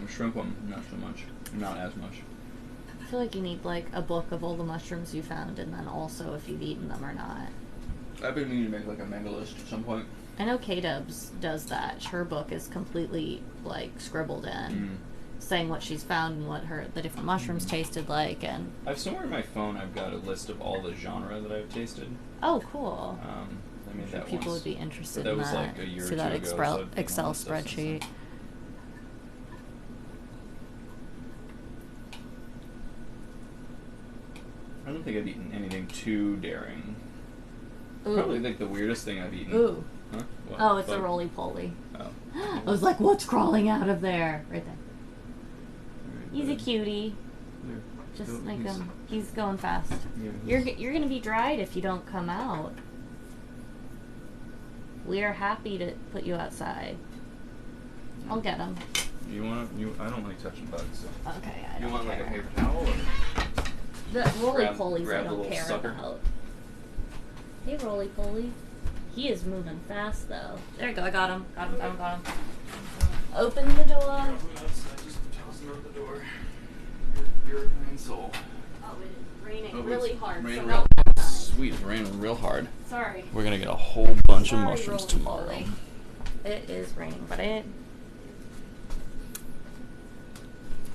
The shrimp one, not so much. Not as much. I feel like you need like a book of all the mushrooms you found, and then also if you've eaten them or not. I've been meaning to make like a mega list at some point. I know K-Dubs does that. Her book is completely like scribbled in, saying what she's found and what the different mushrooms tasted like. And I've somewhere in my phone. I've got a list of all the genre that I've tasted. oh, cool. I made Sure that people once. would be interested That in was that. like a year or See two that ago, so Excel, I've been Excel on this stuff since spreadsheet. then. I don't think I've eaten anything too daring. Ooh. Probably like the weirdest thing I've eaten. Ooh. Huh? What? Oh, it's a Bug? roly-poly. Oh. I was like, what's crawling out of there? Right there. Alright, He's a bud. cutie. There. Just Go- like he's- him. He's going fast. yeah, You're gonna be dried if you don't come out. We are happy to put you outside. I'll get him. You want? I don't like touching bugs. So. Okay, I You don't want care. like a paper towel? Or? The roly-polies I grab the don't little care sucker. about. Hey, roly-poly. He is moving fast, though. There you go, I got him. Got him. Open the door. Just tossing out the door. You're a kind soul. Oh, it is raining Oh, really it's hard. raining So real- help. Sweet, it's raining real hard. Sorry. We're gonna get a whole bunch Sorry, of mushrooms tomorrow. roly-poly. It is raining, but it...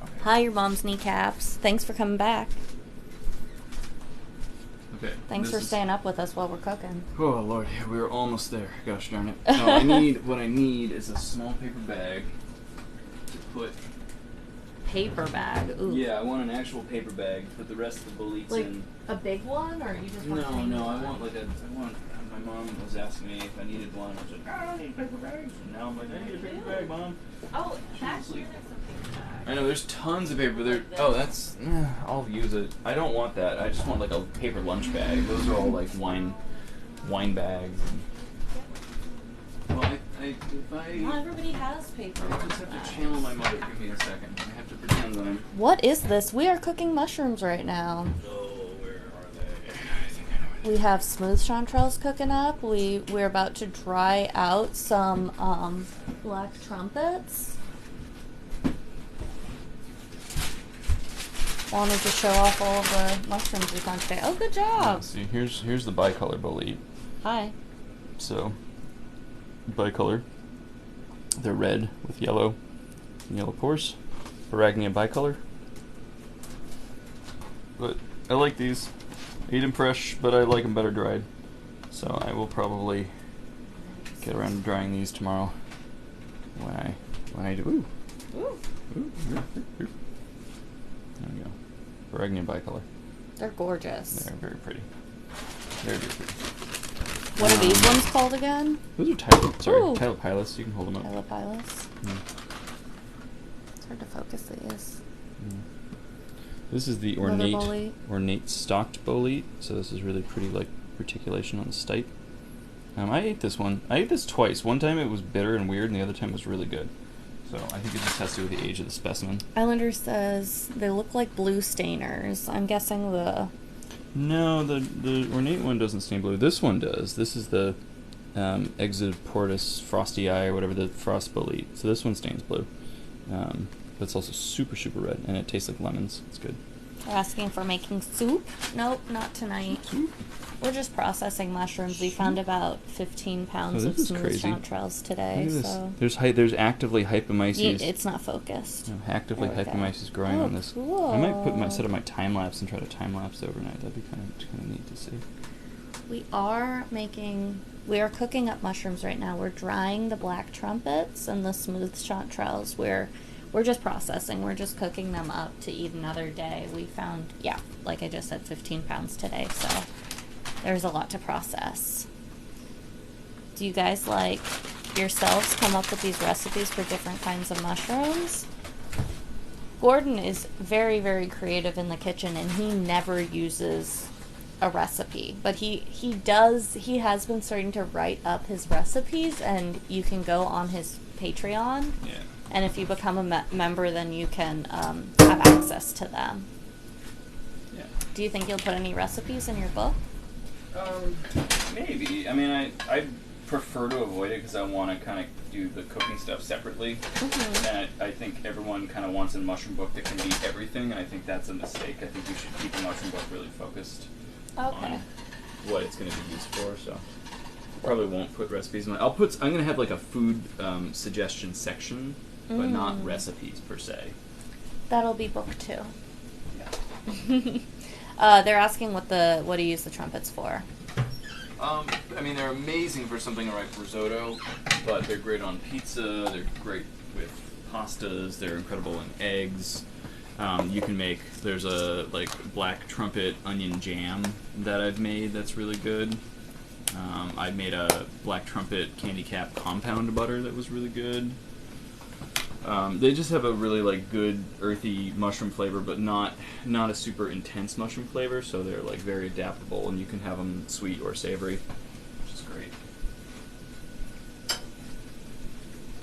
Okay. Hi, your mom's kneecaps. Thanks for coming back. Okay. Thanks this for is- staying up with us while we're cooking. Oh Lord, yeah, we were almost there. Gosh darn it. No, what I need is a small paper bag to put. Paper bag. Ooh. Yeah, I want an actual paper bag to put the rest of the boletes Like in. a big one, or you just want a No, tiny no, I one? want like my mom was asking me if I needed one. I was like, I don't need paper bags. And now I'm like, I need a paper bag, Mom. Oh, She was actually, like- there's some paper bags. I know there's tons of paper. There. Oh, that's. I'll use it. I don't want that. I just want like a paper lunch bag. Those are all like wine bags. Well, Not everybody has paper. I just have to channel my mother. Give me a second. I have to pretend that I'm. What is this? We are cooking mushrooms right now. Oh, where are they? I think I know where We have smooth chanterelles cooking up. We're about to dry out some black trumpets. Wanted to show off all of the mushrooms we found today. Oh, good job. See, here's the bicolor bolete. Hi. So, bicolor. They're red with yellow pores. Arachnia bicolor. But I like these. I eat them fresh, but I like them better dried. So I will probably get around to drying these tomorrow. When I do. Ooh. Ooh. Ooh. There we go. Arachnia bicolor. They're gorgeous. They're very pretty. Very, very pretty. What are these ones called again? Those are titled. Sorry, Ooh. titled pilus. You can hold them up. Pilopilus. Mm. It's hard to focus these. Mm. This is the Another bolete. ornate stalked bolete. So this is really pretty, like reticulation on the stipe. I ate this one. I ate this twice. One time it was bitter and weird, and the other time it was really good. So I think it just has to do with the age of the specimen. Islander says they look like blue stainers. I'm guessing the... No, the ornate one doesn't stain blue. This one does. This is the Exoportus frosty eye or whatever, the frost bolete. So this one stains blue. But it's also super, super red, and it tastes like lemons. It's good. They're asking for making soup. Nope, not tonight. Soup? We're just processing mushrooms. We found about 15 pounds Oh, of this is smooth crazy. chanterelles today. Look at So this. There's actively hypomyces. it's not focused. No, actively There we go. hypomyces growing Oh, on this. cool. I might set up my time lapse and try to time lapse overnight. That'd be kind of neat to see. We are cooking up mushrooms right now. We're drying the black trumpets and the smooth chanterelles. We're just processing. We're just cooking them up to eat another day. We found, like I just said, 15 pounds today. So there's a lot to process. Do you guys yourselves come up with these recipes for different kinds of mushrooms? Gordon is very, very creative in the kitchen, and he never uses a recipe, but he has been starting to write up his recipes, and you can go on his Patreon, Yeah. and if you become a member, then you can have access to them. Yeah. Do you think you'll put any recipes in your book? Maybe. I mean, I prefer to avoid it because I want to kind of do the cooking stuff separately. Mm-hmm. And I think everyone kind of wants a mushroom book that can be everything, and I think that's a mistake. I think you should keep a mushroom book really focused Okay. on what it's going to be used for. So probably won't put recipes in. I'm going to have like a food suggestion section, but not recipes per se. That'll be book 2. Yeah. They're asking what do you use the trumpets for? I mean, they're amazing for something like risotto, but they're great on pizza. They're great with pastas. They're incredible in eggs. You can make. There's a black trumpet onion jam that I've made that's really good. I made a black trumpet candy cap compound butter that was really good. They just have a really good earthy mushroom flavor, but not a super intense mushroom flavor. So they're very adaptable, and you can have them sweet or savory, which is great.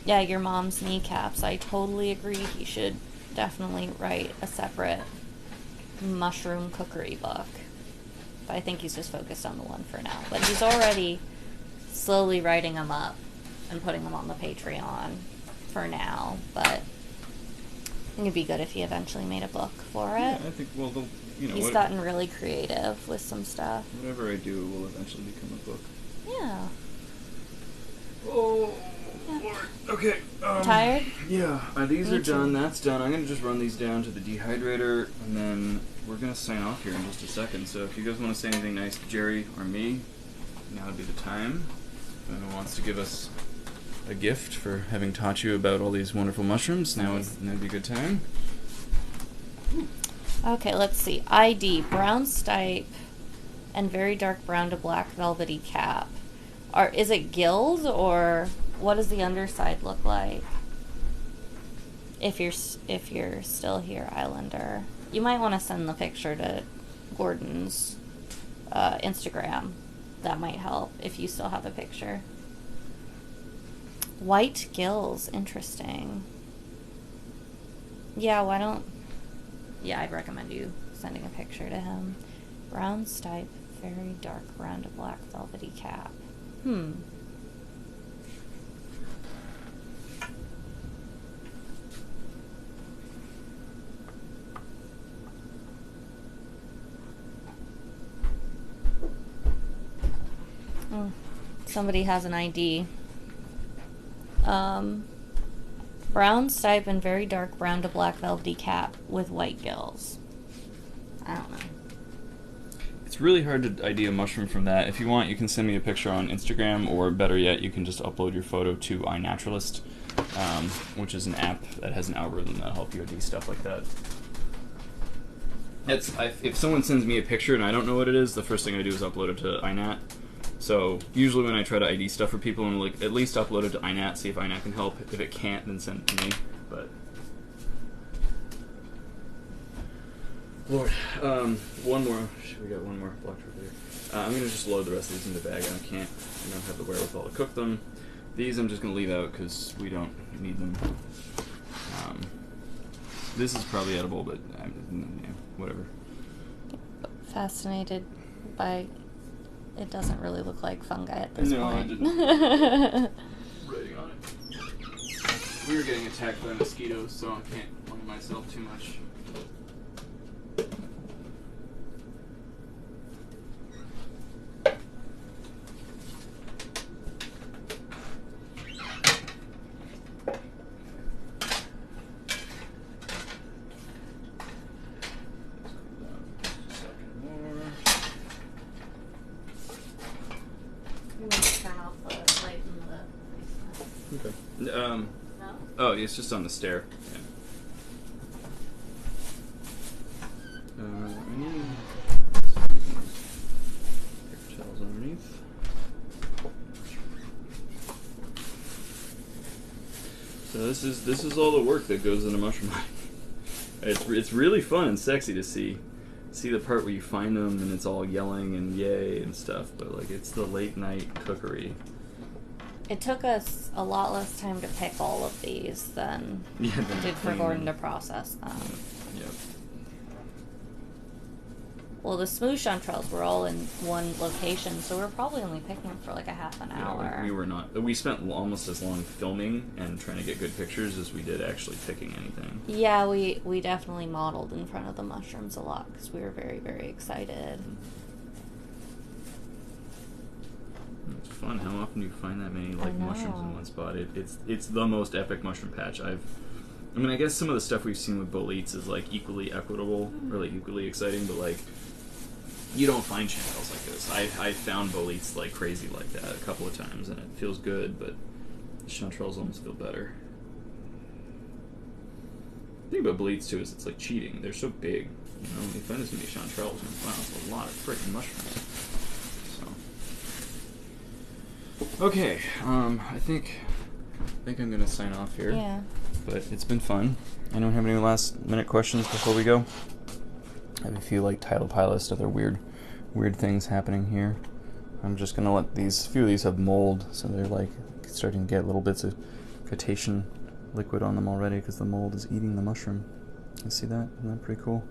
Yeah, your mom's kneecaps. I totally agree. He should definitely write a separate mushroom cookery book. But I think he's just focused on the one for now. But he's already slowly writing them up and putting them on the Patreon for now. But I think it'd be good if he eventually made a book for it. Yeah, I think He's gotten really creative with some stuff. Whatever I do will eventually become a book. Yeah. Oh, Yeah. Lord. Okay. Tired? Yeah, these Me are done. too. That's done. I'm going to just run these down to the dehydrator, and then we're going to sign off here in just a second. So if you guys want to say anything nice to Jerry or me, now would be the time. If anyone wants to give us a gift for having taught you about all these wonderful mushrooms, now would be a good time. Okay, let's see. ID, brown stipe and very dark brown to black velvety cap. Is it gills, or what does the underside look like? If you're still here, Islander, you might want to send the picture to Gordon's Instagram. That might help if you still have a picture. White gills, interesting. Yeah, I'd recommend you sending a picture to him. Brown stipe, very dark brown to black velvety cap. Somebody has an ID. Brown stipe and very dark brown to black velvety cap with white gills. I don't know. It's really hard to ID a mushroom from that. If you want, you can send me a picture on Instagram, or better yet, you can just upload your photo to iNaturalist, which is an app that has an algorithm that'll help you ID stuff like that. If someone sends me a picture and I don't know what it is, the first thing I do is upload it to iNat. So usually when I try to ID stuff for people, I'm at least upload it to iNat, see if iNat can help. If it can't, then send it to me. But Lord, one more. We got one more black truffle here. I'm gonna just load the rest of these in the bag. I don't have the wherewithal to cook them. These I'm just gonna leave out because we don't need them. This is probably edible, but whatever. Fascinated by. It doesn't really look like fungi at this point. I didn't. Writing on it. We were getting attacked by mosquitoes, so I can't worry myself too much. Oh, it's just on the stair. Yeah. Towels underneath. So this is all the work that goes into mushroom hunting. It's really fun and sexy to see the part where you find them and it's all yelling and yay and stuff, but it's the late night cookery. It took us a lot less time to pick all of these than it did for Gordon to process them. Yep. Well, the smooth chanterelles were all in one location, so we're probably only picking them for like a half an hour. Yeah, we were not. We spent almost as long filming and trying to get good pictures as we did actually picking anything. Yeah, we definitely modeled in front of the mushrooms a lot because we were very, very excited. It's fun. How often do you find that many like know. mushrooms in one spot? It's the most epic mushroom patch I mean, I guess some of the stuff we've seen with boletes is like equally equitable or like equally exciting, but like you don't find chanterelles like this. I found boletes like crazy like that a couple of times, and it feels good, but chanterelles almost feel better. The thing about boletes too is it's like cheating. They're so big. You know, when you find this many chanterelles, and wow, it's a lot of freaking mushrooms. So, okay, I think I'm gonna sign off here. Yeah. But it's been fun. Anyone have any last minute questions before we go? I have a few like tidal pilots, other weird things happening here. I'm just gonna let a few of these have mold, so they're like starting to get little bits of cetacean liquid on them already because the mold is eating the mushroom. You see that? Isn't that pretty cool?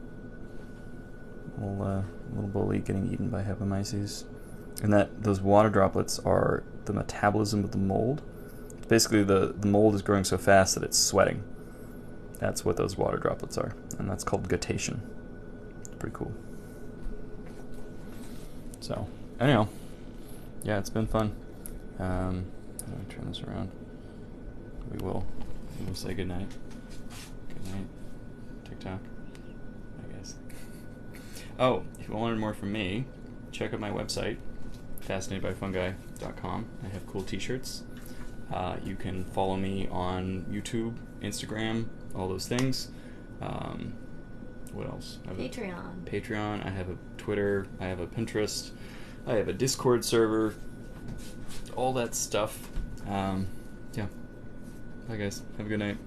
Little bolete getting eaten by Hepamyces. And those water droplets are the metabolism of the mold. Basically, the mold is growing so fast that it's sweating. That's what those water droplets are, and that's called guttation. It's pretty cool. So, anyhow, yeah, it's been fun. Let me turn this around. We will say goodnight. Good night, TikTok, I guess. Oh, if you want to learn more from me, check out my website, fascinatedbyfungi.com. I have cool t-shirts. You can follow me on YouTube, Instagram, all those things. What else? I have Patreon. I have a Twitter. I have a Pinterest. I have a Discord server. All that stuff. Yeah. Bye, guys. Have a good night.